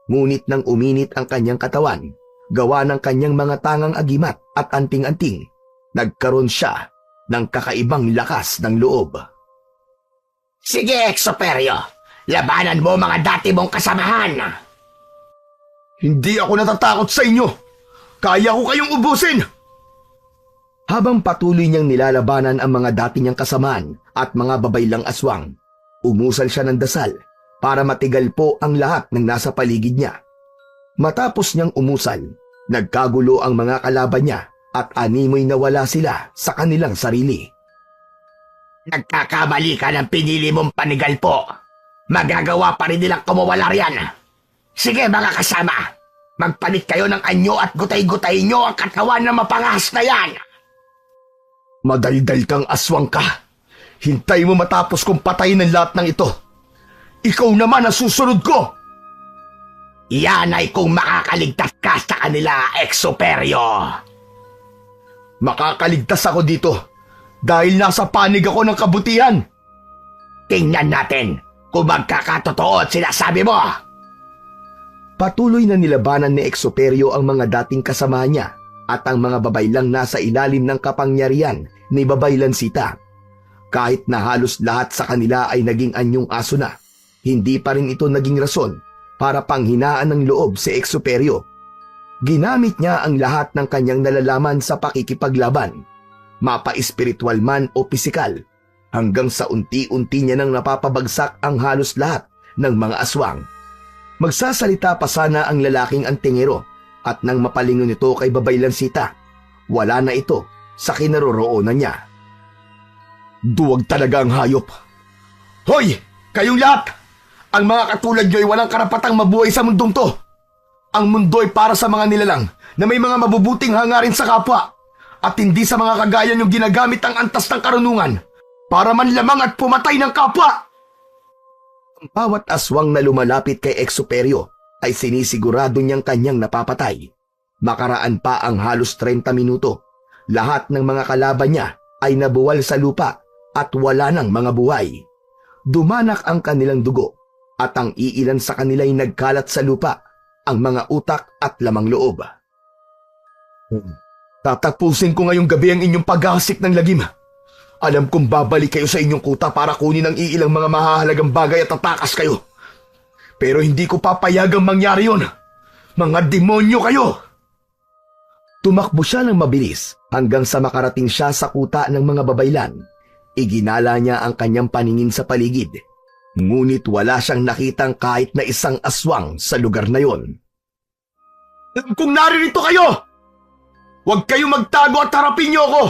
Ngunit nang uminit ang kanyang katawan, gawa ng kanyang mga tangang agimat at anting-anting, nagkaroon siya ng kakaibang lakas ng loob. Sige Exoperio, labanan mo mga dati mong kasamahan. Hindi ako natatakot sa inyo. Kaya ko kayong ubusin. Habang patuloy niyang nilalabanan ang mga dati niyang kasamaan at mga babaylang aswang, umusal siya ng dasal para matigal po ang lahat ng nasa paligid niya. Matapos niyang umusal, nagkagulo ang mga kalaban niya at animoy nawala sila sa kanilang sarili. Nagkakamali ka ng pinili mong panigalpo. Magagawa pa rin nilang kumawala riyan. Sige mga kasama, magpalit kayo ng anyo at gutay-gutay nyo ang katawan na mapangas na yan. Madaldal kang aswang ka. Hintay mo matapos kong patayin ang lahat ng ito. Ikaw naman ang susunod ko. Yan ay kung makakaligtas ka sa kanila, Exoperio. Makakaligtas ako dito dahil nasa panig ako ng kabutihan. Tingnan natin kung magkakatotoo at sinasabi mo. Patuloy na nilabanan ni Exoperio ang mga dating kasama niya at ang mga babaylang nasa ilalim ng kapangyarihan ni Babaylan Sita. Kahit na halos lahat sa kanila ay naging anyong aso na, hindi pa rin ito naging rason para panghinaan ng loob si Exoperio. Ginamit niya ang lahat ng kanyang nalalaman sa pakikipaglaban, mapa-espiritual man o pisikal, hanggang sa unti-unti niya nang napapabagsak ang halos lahat ng mga aswang. Magsasalita pa sana ang lalaking antingero at nang mapalingon ito kay Babaylan Sita, wala na ito sa kinaroroonan niya. Duwag talaga ang hayop. Hoy! Kayong lahat! Ang mga katulad nyo ay walang karapatang mabuhay sa mundong to. Ang mundo ay para sa mga nilalang na may mga mabubuting hangarin sa kapwa at hindi sa mga kagaya nyong ginagamit ang antas ng karunungan para manlamang at pumatay ng kapwa. Ang bawat aswang na lumalapit kay Exoperio ay sinisigurado niyang kanyang napapatay. Makaraan pa ang halos 30 minuto, lahat ng mga kalaban niya ay nabuwal sa lupa at wala ng mga buhay. Dumanak ang kanilang dugo at ang iilan sa kanila ay nagkalat sa lupa, ang mga utak at lamang loob. Tatapusin ko ngayong gabi ang inyong paghahasik ng lagim. Alam kong babalik kayo sa inyong kuta para kunin ang iilang mga mahahalagang bagay at tatakas kayo. Pero hindi ko papayagang mangyari yon. Mga demonyo kayo! Tumakbo siya ng mabilis hanggang sa makarating siya sa kuta ng mga babaylan. Iginala niya ang kanyang paningin sa paligid. Ngunit wala siyang nakitang kahit na isang aswang sa lugar na yon. Alam kong naririto kayo! Huwag kayong magtago at harapin niyo ako!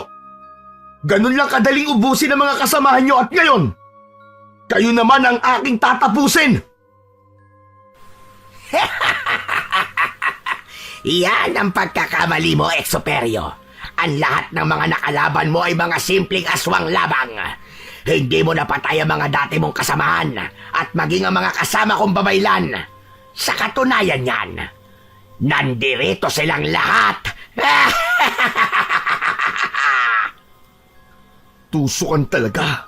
Ganun lang kadaling ubusin ang mga kasamahan niyo at ngayon, kayo naman ang aking tatapusin! Yan ang pagkakamali mo, Exoperio. Ang lahat ng mga nakalaban mo ay mga simpleng aswang labang. Hindi mo napatay ang mga dati mong kasamahan at maging ang mga kasama kong babaylan. Sa katunayan yan, nandirito silang lahat. Tusukan talaga.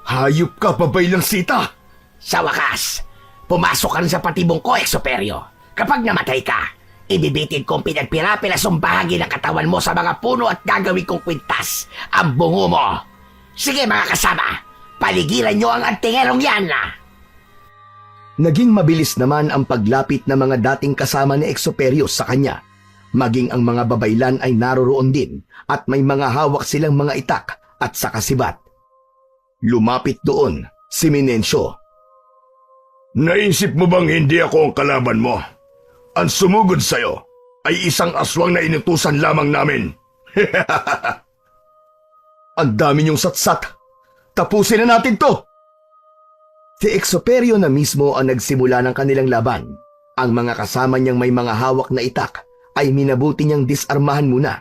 Hayop ka, Babaylang Sita. Sa wakas, pumasok ka rin sa patibong ko, Exoperio. Kapag namatay ka, ibibitin kong pinagpira-pirasong bahagi ng katawan mo sa mga puno at gagawin kong kwintas ang bungo mo. Sige mga kasama, paligiran nyo ang antingerong yan. Naging mabilis naman ang paglapit ng mga dating kasama ni Exoperio sa kanya. Maging ang mga babaylan ay naroroon din at may mga hawak silang mga itak at sakasibat. Lumapit doon si Minencio. Naisip mo bang hindi ako ang kalaban mo? Ang sumugod sa'yo ay isang aswang na inutusan lamang namin. Ang dami niyong satsat. Tapusin na natin to! Si Exoperio na mismo ang nagsimula ng kanilang laban. Ang mga kasama niyang may mga hawak na itak ay minabuti niyang disarmahan muna.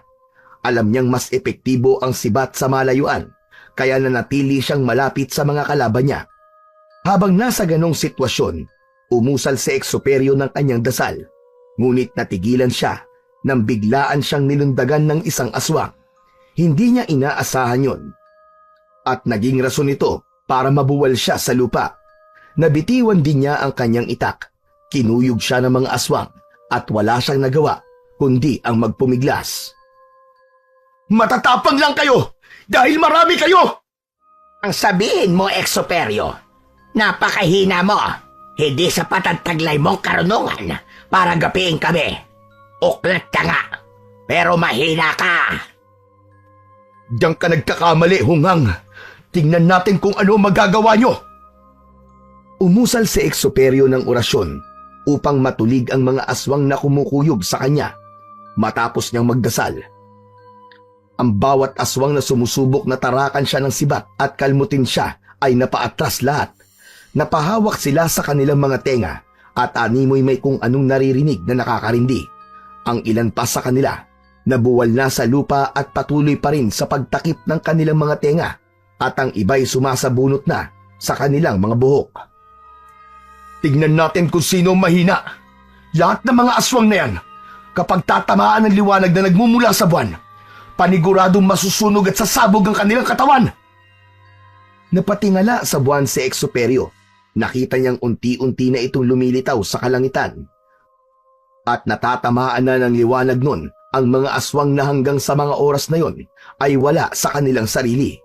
Alam niyang mas epektibo ang sibat sa malayuan, kaya nanatili siyang malapit sa mga kalaban niya. Habang nasa ganong sitwasyon, umusal si Exuperio ng kanyang dasal, ngunit natigilan siya nang biglaan siyang nilundagan ng isang aswang. Hindi niya inaasahan yon. At naging rason ito para mabuwal siya sa lupa. Nabitiwan din niya ang kanyang itak. Kinuyog siya ng mga aswang at wala siyang nagawa kundi ang magpumiglas. Matatapang lang kayo dahil marami kayo! Ang sabihin mo, Exuperio, napakahina mo. Hindi sapat ang taglay mong karunungan para gapiin kami. Uklat ka nga, pero mahina ka. Diyan ka nagkakamali, Hungang. Tingnan natin kung ano magagawa nyo. Umusal si Exuperio ng orasyon upang matulig ang mga aswang na kumukuyog sa kanya. Matapos niyang magdasal, ang bawat aswang na sumusubok na tarakan siya ng sibat at kalmutin siya ay napaatras lahat. Napahawak sila sa kanilang mga tenga at animoy may kung anong naririnig na nakakarindi. Ang ilan pa sa kanila nabuwal na sa lupa at patuloy pa rin sa pagtakip ng kanilang mga tenga at ang iba'y sumasabunot na sa kanilang mga buhok. Tignan natin kung sino ang mahina. Lahat ng mga aswang na yan, kapag tatamaan ng liwanag na nagmumula sa buwan, paniguradong masusunog at sasabog ang kanilang katawan. Napatingala sa buwan si Exuperio. Nakita niyang unti-unti na itong lumilitaw sa kalangitan. At natatamaan na ng liwanag nun ang mga aswang na hanggang sa mga oras na yon ay wala sa kanilang sarili.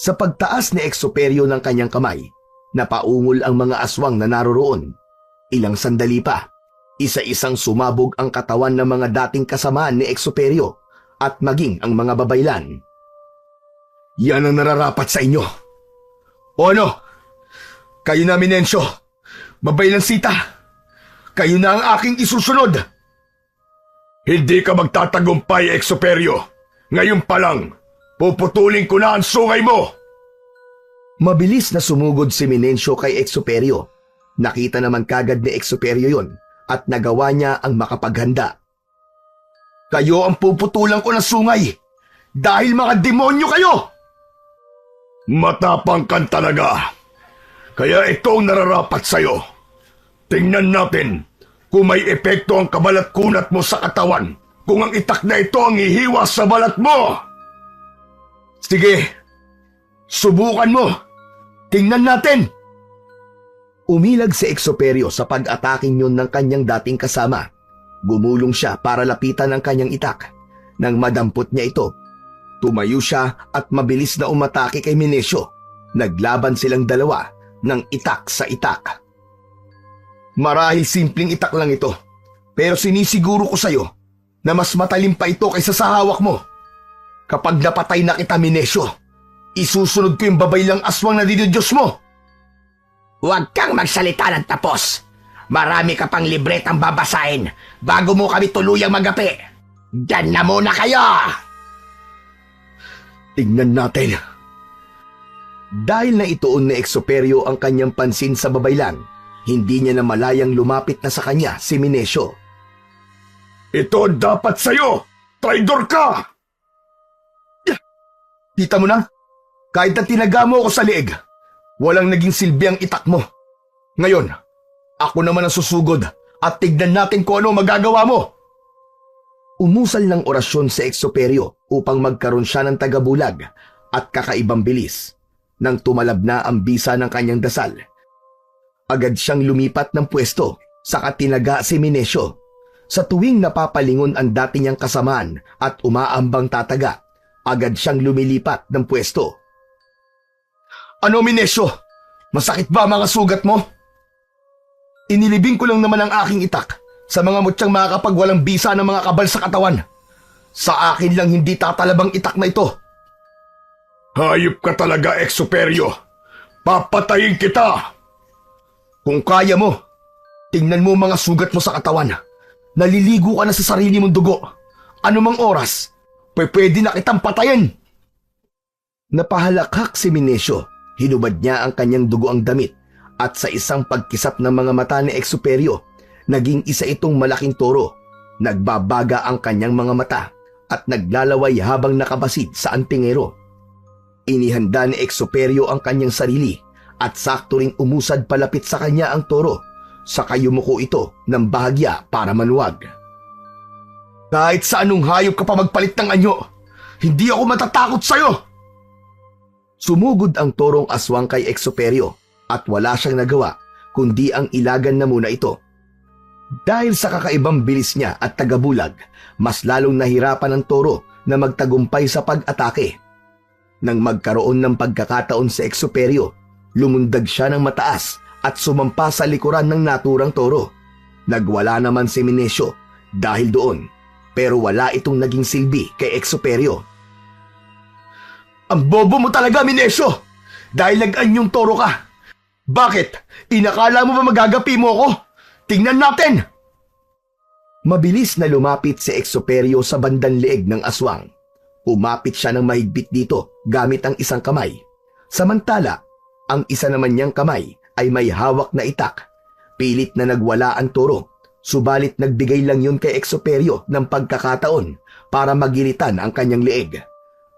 Sa pagtaas ni Exuperio ng kanyang kamay, napaungol ang mga aswang na naroroon. Ilang sandali pa, isa-isang sumabog ang katawan ng mga dating kasamaan ni Exuperio at maging ang mga babaylan. Yan ang nararapat sa inyo. O ano? Kayo na, Minencio. Babaylan Sita. Kayo na ang aking isusunod. Hindi ka magtatagumpay, Exuperio. Ngayon pa lang, puputulin ko na ang sungay mo. Mabilis na sumugod si Minencio kay Exuperio. Nakita naman kagad ni Exuperio yon at nagawa niya ang makapaghanda. Kayo ang puputulan ko ng sungay dahil mga demonyo kayo! Matapang kan talaga. Kaya ito ang nararapat sa'yo. Tingnan natin kung may epekto ang kabalat-kunat mo sa katawan kung ang itak na ito ang hihiwas sa balat mo. Sige, subukan mo. Tingnan natin. Umilag si Exuperio sa pag-ataking yun ng kanyang dating kasama. Gumulong siya para lapitan ang kanyang itak. Nang madampot niya ito, tumayo siya at mabilis na umatake kay Minencio. Naglaban silang dalawa ng itak sa itak. Marahil simpleng itak lang ito, pero sinisiguro ko sa'yo na mas matalim pa ito kaysa sa hawak mo. Kapag napatay na kita, Minencio, isusunod ko yung babaylang aswang na dinidiyos mo. Huwag kang magsalita ng tapos. Marami ka pang libretang babasahin bago mo kami tuluyang magapi. Diyan na muna kayo! Tingnan natin. Dahil na ituon ni Exuperio ang kanyang pansin sa babaylan, hindi niya na malayang lumapit na sa kanya si Minencio. Ito dapat sa'yo! Traidor ka! Kita mo na? Kahit na tinaga mo ako sa liig, walang naging silbi ang itak mo. Ngayon, ako naman ang susugod at tignan natin kung ano magagawa mo. Umusal ng orasyon si Exuperio upang magkaroon siya ng tagabulag at kakaibang bilis. Nang tumalab na ang bisa ng kanyang dasal, agad siyang lumipat ng pwesto sa katinaga si Minencio. Sa tuwing napapalingon ang dati niyang kasamaan at umaambang tataga, agad siyang lumilipat ng pwesto. Ano, Minencio? Masakit ba mga sugat mo? Inilibing ko lang naman ang aking itak sa mga mutyang makakapagwalang bisa ng mga kabal sa katawan. Sa akin lang hindi tatalabang itak na ito. Hayop ka talaga, Exuperio. Papatayin kita! Kung kaya mo, tingnan mo mga sugat mo sa katawan. Naliligo ka na sa sarili mong dugo. Anumang oras, pwede na kitang patayin. Napahalakhak si Minencio. Hinubad niya ang kanyang dugo ang damit at sa isang pagkisap ng mga mata ni Exuperio, naging isa itong malaking toro. Nagbabaga ang kanyang mga mata at naglalaway habang nakabasid sa antingero. Inihanda ni Exoperio ang kanyang sarili at sakto ring umusad palapit sa kanya ang toro, saka yumuko ito ng bahagya para manuwag. Kahit sa anong hayop ka pa magpalit ng anyo, hindi ako matatakot sa'yo! Sumugod ang torong aswang kay Exoperio at wala siyang nagawa kundi ang ilagan na muna ito. Dahil sa kakaibang bilis niya at tagabulag, mas lalong nahirapan ang toro na magtagumpay sa pag-atake. Nang magkaroon ng pagkakataon sa Exoperio, lumundag siya ng mataas at sumampa sa likuran ng naturang toro. Nagwala naman si Minesio dahil doon, pero wala itong naging silbi kay Exoperio. Ang bobo mo talaga, Minesio! Dahil nag-anyong toro ka! Bakit? Inakala mo ba magagapi mo ako? Tingnan natin! Mabilis na lumapit si Exoperio sa bandang leeg ng aswang. Umapit siya ng mahigpit dito gamit ang isang kamay. Samantala, ang isa naman niyang kamay ay may hawak na itak. Pilit na nagwala ang toro, subalit nagbigay lang yun kay Exoperio ng pagkakataon para magilitan ang kanyang leeg.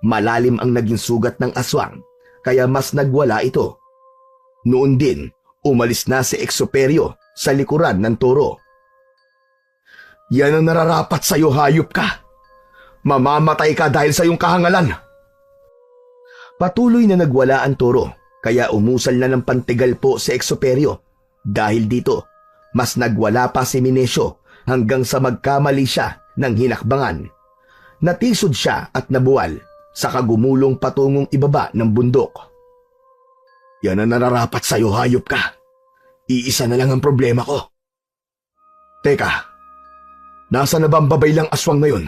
Malalim ang naging sugat ng aswang, kaya mas nagwala ito. Noon din, umalis na si Exoperio sa likuran ng toro. Yan ang nararapat sa'yo, hayop ka! Mamamatay ka dahil sa iyong kahangalan! Patuloy na nagwala ang toro, kaya umusal na ng pantigal po si Exoperio. Dahil dito, mas nagwala pa si Minesio hanggang sa magkamali siya ng hinakbangan. Natisod siya at nabuwal, saka gumulong patungong ibaba ng bundok. Yan ang nararapat sa'yo, hayop ka! Iisa na lang ang problema ko. Teka, nasa na ba ang babaylang aswang na yun?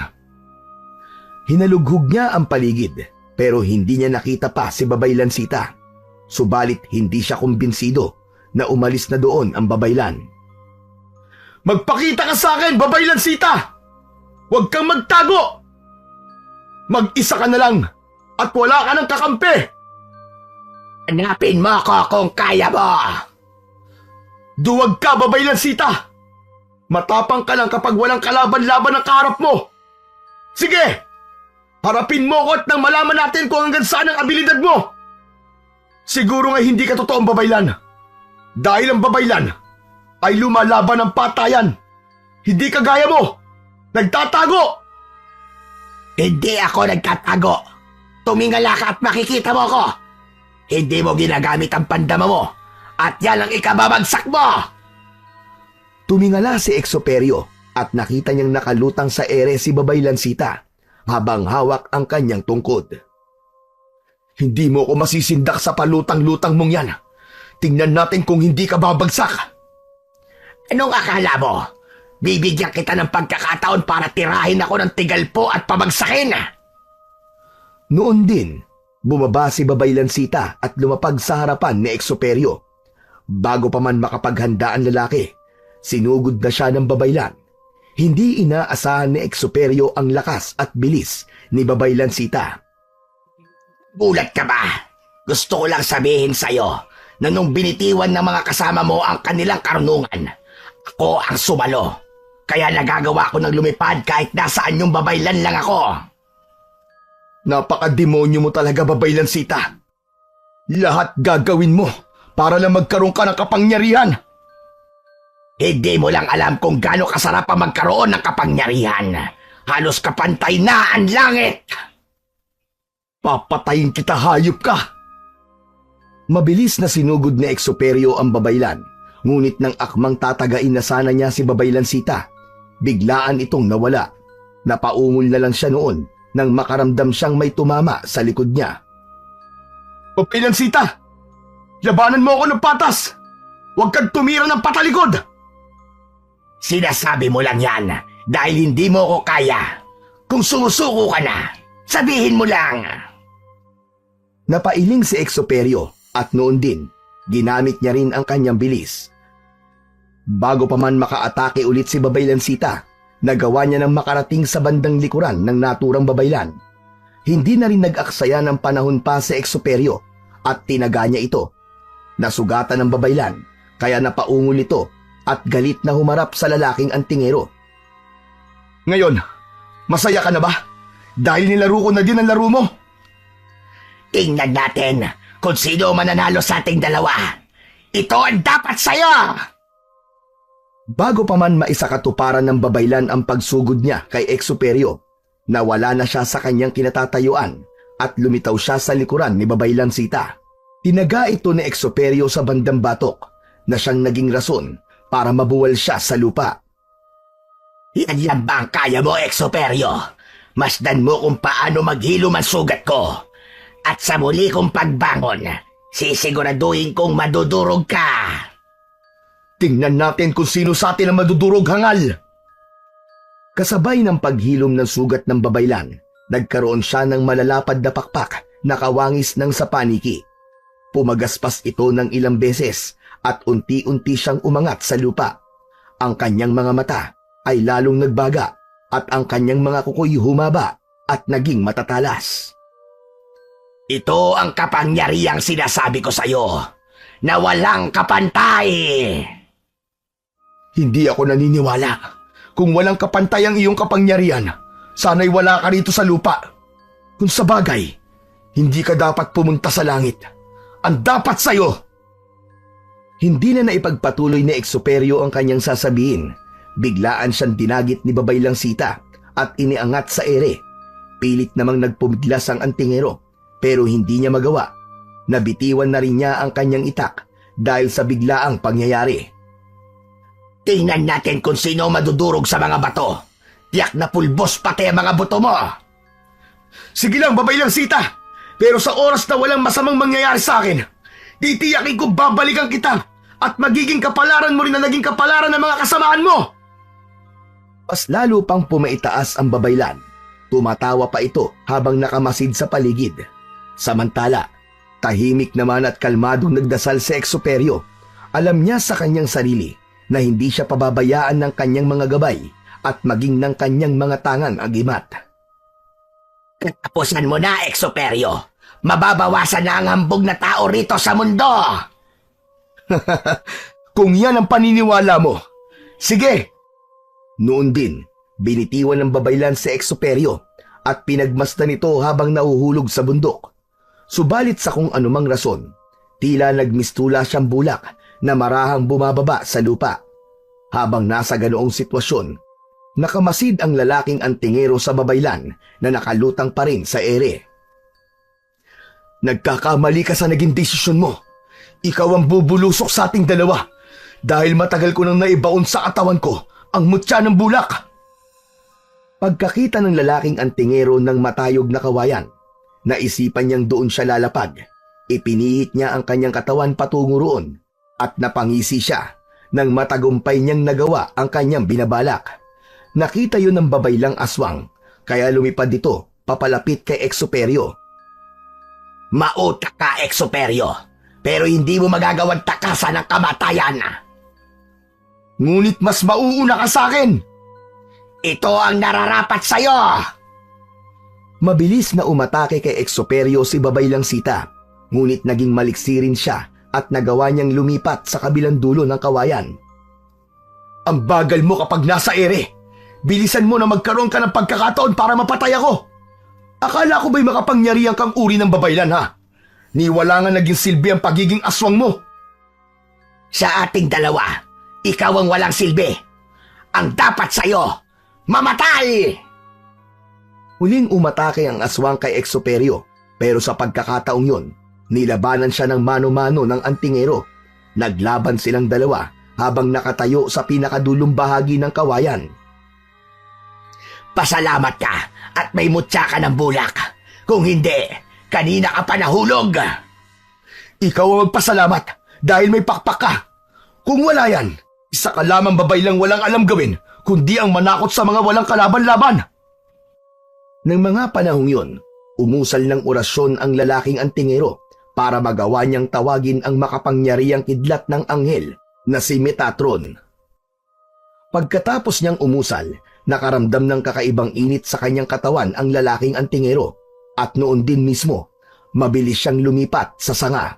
Hinalughog niya ang paligid, pero hindi niya nakita pa si Babay Lansita. Subalit hindi siya kumbinsido na umalis na doon ang babaylan. Magpakita ka sa akin, Babay Lansita! Huwag kang magtago! Mag-isa ka na lang at wala ka ng kakampi! Hanapin mo ako kung kaya mo! Duwag ka, Babay Lansita! Matapang ka lang kapag walang kalaban-laban ang kaharap mo! Sige! Harapin mo ko at nang malaman natin kung hanggang saan ang abilidad mo! Siguro nga hindi ka totoong babaylan. Dahil ang babaylan ay lumalaban ng patayan. Hindi ka gaya mo! Nagtatago! Hindi ako nagtatago. Tumingala ka at makikita mo ako. Hindi mo ginagamit ang pandama mo at yan ang ikababagsak mo! Tumingala si Exoperio at nakita niyang nakalutang sa ere si Babay Lansita habang hawak ang kanyang tungkod. Hindi mo ko masisindak sa palutang-lutang mong yan. Tingnan natin kung hindi ka babagsak. Anong akala mo? Bibigyan kita ng pagkakataon para tirahin ako ng tigalpo at pabagsakin. Noon din, bumaba si Babay Lansita at lumapag sa harapan ni Exoperio. Bago pa man makapaghanda ang lalaki, sinugod na siya ng babaylan. Hindi inaasahan ni Exoperio ang lakas at bilis ni Babay Lansita. Bulat ka ba? Gusto ko lang sabihin sa'yo na nung binitiwan ng mga kasama mo ang kanilang karunungan, ako ang sumalo. Kaya nagagawa ko ng lumipad kahit nasaan yung babaylan lang ako. Napaka-demonyo mo talaga, Babay Lansita. Lahat gagawin mo para lang magkaroon ka ng kapangyarihan. Hindi mo lang alam kung gaano kasarap ang magkaroon ng kapangyarihan. Halos kapantay na ang langit. Papatayin kita, hayop ka! Mabilis na sinugod ni Exoperio ang babaylan, ngunit nang akmang tatagain na sana niya si Babay Lansita, biglaan itong nawala. Napaungol na lang siya noon nang makaramdam siyang may tumama sa likod niya. Babay Lansita! Labanan mo ako ng patas! Huwag kang tumira ng patalikod! Sinasabi mo lang yan dahil hindi mo ko kaya. Kung sumusuko ka na, sabihin mo lang. Napailing si Exoperio at noon din, ginamit niya rin ang kanyang bilis. Bago pa man makaatake ulit si Babay Lansita, nagawa niya ng makarating sa bandang likuran ng naturang babaylan. Hindi na rin nag-aksaya ng panahon pa si Exoperio at tinaga niya ito. Nasugatan ng babaylan, kaya napaungol ito at galit na humarap sa lalaking antingero. Ngayon, masaya ka na ba? dahil nilaro ko na din ang laro mo. Tingnan natin kung sino ang mananalo sa ating dalawa. Ito ang dapat sa'yo! Bago pa man maisakatuparan ng babaylan ang pagsugod niya kay Exuperio, nawala na siya sa kanyang kinatatayuan at lumitaw siya sa likuran ni Babaylan Sita. Tinaga ito ni Exuperio sa bandang batok na siyang naging rason para mabuwal siya sa lupa. Yan ba ang kaya mo, Exuperio? Masdan mo kung paano maghilom ang sugat ko. At sa muli kong pagbangon, sisiguraduhin kong madudurog ka. Tingnan natin kung sino sa atin ang madudurog, hangal! Kasabay ng paghilom ng sugat ng babaylan, nagkaroon siya ng malalapad na pakpak na kawangis ng sapaniki. Pumagaspas ito ng ilang beses at unti-unti siyang umangat sa lupa. Ang kanyang mga mata ay lalong nagbaga at ang kanyang mga kukoy humaba at naging matatalas. Ito ang kapangyarihang sinasabi ko sa'yo, na walang kapantay! Hindi ako naniniwala. Kung walang kapantay ang iyong kapangyarihan, sana'y wala ka rito sa lupa. Kung sa bagay, hindi ka dapat pumunta sa langit. Ang dapat sa'yo! Hindi na naipagpatuloy ni Exuperio ang kanyang sasabihin. Biglaan siyang dinagit ni Babaylang Sita at iniangat sa ere. Pilit namang nagpumiglas ang antingero, pero hindi niya magawa. Nabitiwan na rin niya ang kanyang itak dahil sa biglaang pangyayari. Tingnan natin kung sino madudurog sa mga bato. Tiyak na pulbos pati ang mga buto mo. Sige lang, Babaylang Sita! Pero sa oras na walang masamang mangyayari sa akin, titiyakin ko babalikan kita at magiging kapalaran mo rin na naging kapalaran ng mga kasamaan mo! Mas lalo pang pumaitaas ang babaylan. Tumatawa pa ito habang nakamasid sa paligid. Samantala, tahimik naman at kalmadong nagdasal si Exuperio. Alam niya sa kanyang sarili na hindi siya pababayaan ng kanyang mga gabay at maging ng kanyang mga tangang agimat. Katapusan mo na, Exuperio. Mababawasan na ang hambog na tao rito sa mundo. Kung yan ang paniniwala mo, sige! Noon din, binitiwan ng babaylan si Exuperio at pinagmasdan ito habang nahuhulog sa bundok. Subalit sa kung anumang rason, tila nagmistula siyang bulak na marahang bumababa sa lupa. Habang nasa ganoong sitwasyon, nakamasid ang lalaking antingero sa babaylan na nakalutang pa rin sa ere. Nagkakamali ka sa naging desisyon mo. Ikaw ang bubulusok sa ating dalawa dahil matagal ko nang naibaon sa katawan ko ang mutya ng bulak. Pagkakita ng lalaking antingero ng matayog na kawayan, naisipan niyang doon siya lalapag. Ipinihit niya ang kanyang katawan patungo roon at napangisi siya nang matagumpay niyang nagawa ang kanyang binabalak. Nakita yun ng babaylang aswang kaya lumipad dito papalapit kay Exuperio. Mautak ka, Exuperio, pero hindi mo magagawang takasan ng kamatayan. Ngunit mas mauuna ka sa akin! Ito ang nararapat sa'yo! Mabilis na umatake kay Exuperio si Babaylang Sita, ngunit naging maliksi rin siya at nagawa niyang lumipat sa kabilang dulo ng kawayan. Ang bagal mo kapag nasa ere! Bilisan mo na magkaroon ka ng pagkakataon para mapatay ako! Akala ko ba'y makapangyarihan kang uri ng babaylan, ha? Ni wala nga naging silbi ang pagiging aswang mo. Sa ating dalawa, ikaw ang walang silbi. Ang dapat sa'yo, mamatay! Huling umatake ang aswang kay Exuperio, pero sa pagkakataong yun, nilabanan siya ng mano-mano ng antingero. Naglaban silang dalawa habang nakatayo sa pinakadulong bahagi ng kawayan. Pasalamat ka at may mutya ka ng bulak. Kung hindi, kanina ka pa nahulog. Ikaw ang magpasalamat dahil may pakpak ka. Kung wala yan, isa ka lamang babaylang walang alam gawin, kundi ang manakot sa mga walang kalaban-laban. Nang mga panahong yun, umusal ng orasyon ang lalaking antingero para magawa niyang tawagin ang makapangyarihang kidlat ng anghel na si Metatron. Pagkatapos niyang umusal, nakaramdam ng kakaibang init sa kanyang katawan ang lalaking antingero at noon din mismo, mabilis siyang lumipat sa sanga.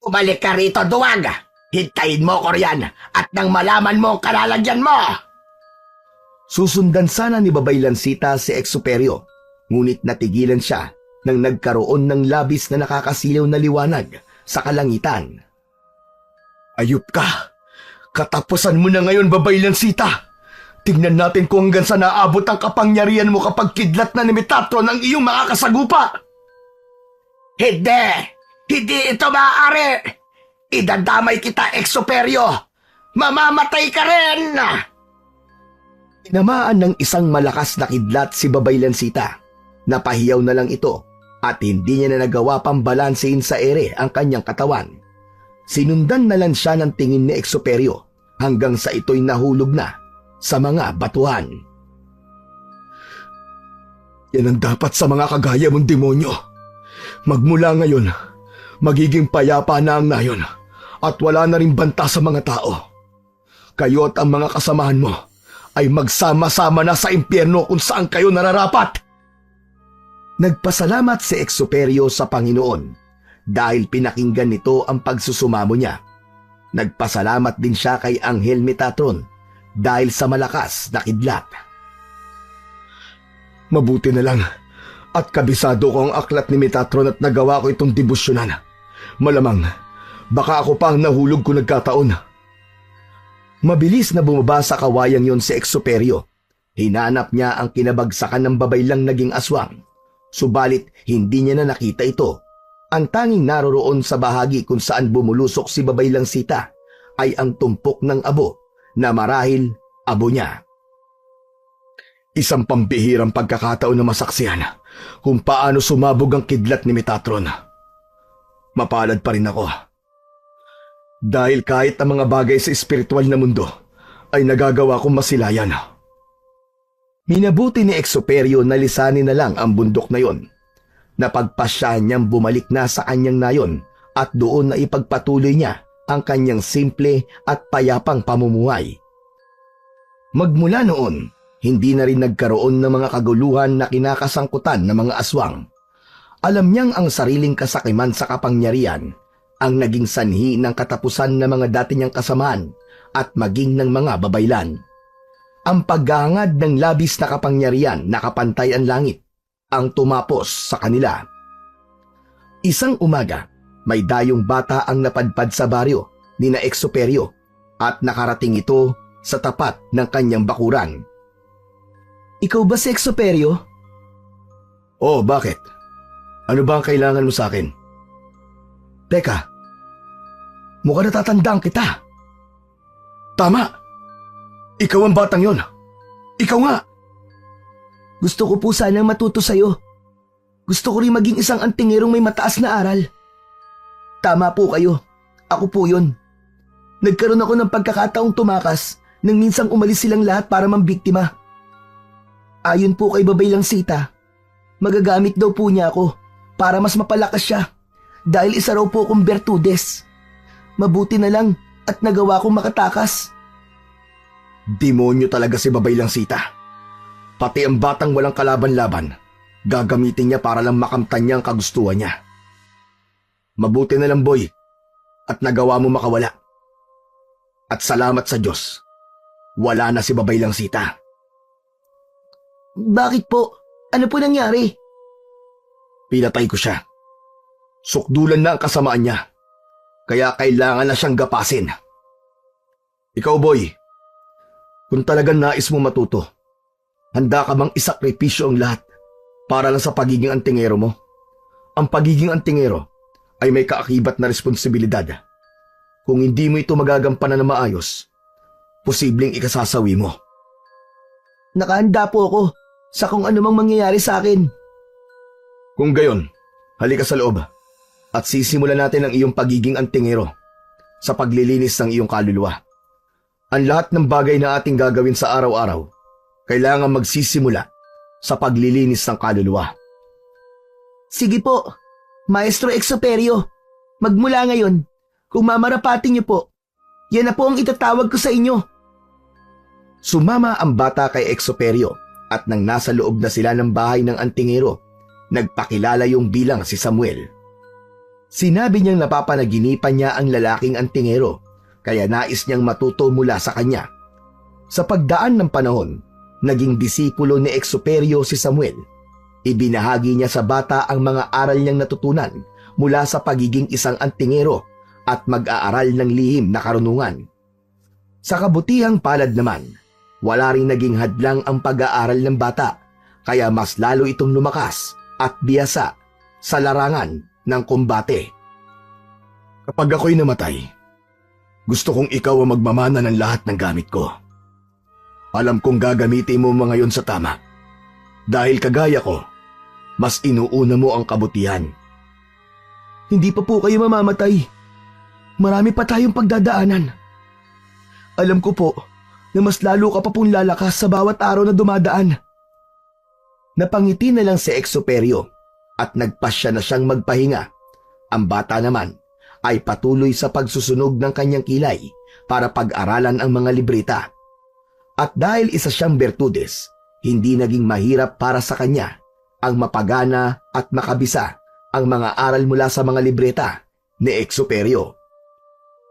Umalik ka rito, duwag! Hintayin mo ko riyan at nang malaman mo ang kalalagyan mo! Susundan sana ni Babay Lansita si Exuperio, ngunit natigilan siya nang nagkaroon ng labis na nakakasilaw na liwanag sa kalangitan. Ayup ka! Katapusan mo na ngayon, Babay Lansita! Tingnan natin kung hanggang sa naabot ang kapangyarihan mo kapag kidlat na ni Metatron ang iyong mga kasagupa! Hindi! Hindi ito maaari! Idadamay kita, Exuperio! Mamamatay ka rin! Tinamaan ng isang malakas na kidlat si Babay Lansita. Napahiyaw na lang ito at hindi niya na nagawa pang balansehin sa ere ang kanyang katawan. Sinundan na lang siya ng tingin ni Exuperio hanggang sa ito'y nahulog na sa mga batuhan. Yan ang dapat sa mga kagaya mong demonyo. Magmula ngayon, magiging payapa na ang nayon at wala na rin banta sa mga tao. Kayo at ang mga kasamahan mo ay magsama-sama na sa impyerno kung saan kayo nararapat. Nagpasalamat si Exuperio sa Panginoon dahil pinakinggan nito ang pagsusumamo niya. Nagpasalamat din siya kay Anghel Metatron dahil sa malakas na kidlat. Mabuti na lang at kabisado ko ang aklat ni Metatron at nagawa ko itong debosyonan. Malamang, baka ako pa ang nahulog kung nagkataon. Mabilis na bumaba sa kawayang yon si Exuperio. Hinanap niya ang kinabagsakan ng babaylang naging aswang. Subalit hindi niya na nakita ito. Ang tanging naroroon sa bahagi kung saan bumulusok si Babay Lansita ay ang tumpok ng abo na marahil abo niya. Isang pambihirang pagkakataon na masaksihan kung paano sumabog ang kidlat ni Metatron. Mapalad pa rin ako. Dahil kahit ang mga bagay sa espiritual na mundo ay nagagawa kong masilayan. Minabuti ni Exuperio na lisanin na lang ang bundok na yon. Napagpasya niyang bumalik na sa kanyang nayon at doon na ipagpatuloy niya ang kanyang simple at payapang pamumuhay. Magmula noon, hindi na rin nagkaroon ng mga kaguluhan na kinakasangkutan ng mga aswang. Alam niyang ang sariling kasakiman sa kapangyarihan ang naging sanhi ng katapusan ng mga dati niyang kasamaan at maging ng mga babaylan. Ang paghahangad ng labis na kapangyarihan na kapantay ang langit ang tumapos sa kanila. Isang umaga, may dayong bata ang napadpad sa baryo ni na Exuperio at nakarating ito sa tapat ng kanyang bakuran. Ikaw ba si Exuperio? Oh, bakit? Ano ba ang kailangan mo sa akin? Teka, mukhang natatandaan kita. Tama! Ikaw ang batang yon. Ikaw nga! Gusto ko po sanang matuto sa'yo. Gusto ko rin maging isang antingerong may mataas na aral. Tama po kayo. Ako po yun. Nagkaroon ako ng pagkakataong tumakas nang minsang umalis silang lahat para mambiktima. Ayon po kay Babay Lansita, magagamit daw po niya ako para mas mapalakas siya dahil isa raw po akong bertudes. Mabuti na lang at nagawa kong makatakas. Demonyo talaga si Babay Lansita. Pati ang batang walang kalaban-laban, gagamitin niya para lang makamtan niya ang kagustuhan niya. Mabuti na lang, boy, at nagawa mo makawala. At salamat sa Diyos, wala na si Babay Lansita. Bakit po? Ano po nangyari? Pinatay ko siya. Sukdulan na ang kasamaan niya, kaya kailangan na siyang gapasin. Ikaw, boy, kung talagang nais mo matuto, handa ka bang isakripisyo ang lahat para lang sa pagiging antingero mo? Ang pagiging antingero ay may kaakibat na responsibilidad. Kung hindi mo ito magagampanan na maayos, posibleng ikasasawi mo. Nakahanda po ako sa kung anumang mangyayari sa akin. Kung gayon, halika sa loob at sisimulan natin ang iyong pagiging antingero sa paglilinis ng iyong kaluluwa. Ang lahat ng bagay na ating gagawin sa araw-araw, kailangan magsisimula sa paglilinis ng kaluluwa. Sige po, Maestro Exuperio. Magmula ngayon, kung mamarapatin niyo po, yan na po ang itatawag ko sa inyo. Sumama ang bata kay Exuperio at nang nasa loob na sila ng bahay ng antingero, nagpakilala yung bilang si Samuel. Sinabi niyang napapanaginipan niya ang lalaking antingero, kaya nais niyang matuto mula sa kanya. Sa pagdaan ng panahon, naging disipulo ni Exuperio si Samuel, ibinahagi niya sa bata ang mga aral niyang natutunan mula sa pagiging isang antingero at mag-aaral ng lihim na karunungan. Sa kabutihang palad naman, wala ring naging hadlang ang pag-aaral ng bata, kaya mas lalo itong lumakas at biyasa sa larangan ng kumbate. Kapag ako'y namatay, gusto kong ikaw ang magmamana ng lahat ng gamit ko. Alam kong gagamitin mo mga yon sa tama. Dahil kagaya ko, mas inuuna mo ang kabutihan. Hindi pa po kayo mamamatay. Marami pa tayong pagdadaanan. Alam ko po na mas lalo ka pa pong lalakas sa bawat araw na dumadaan. Napangiti na lang si Exuperio at nagpasya na siyang magpahinga. Ang bata naman ay patuloy sa pagsusunog ng kanyang kilay para pag-aralan ang mga libreta. At dahil isa siyang bertudes, hindi naging mahirap para sa kanya ang mapagana at makabisa ang mga aral mula sa mga libreta ni Exuperio.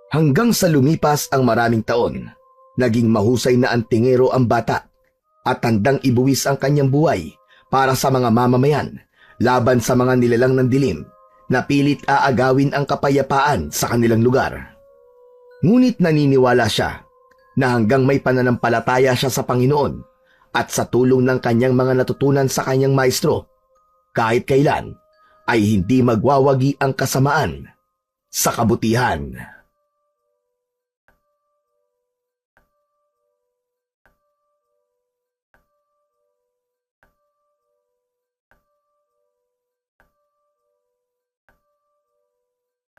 Hanggang sa lumipas ang maraming taon, naging mahusay na antingero ang bata at handang ibuwis ang kanyang buhay para sa mga mamamayan laban sa mga nilalang ng dilim na pilit aagawin ang kapayapaan sa kanilang lugar. Ngunit naniniwala siya na hanggang may pananampalataya siya sa Panginoon at sa tulong ng kanyang mga natutunan sa kanyang maestro, kahit kailan ay hindi magwawagi ang kasamaan sa kabutihan.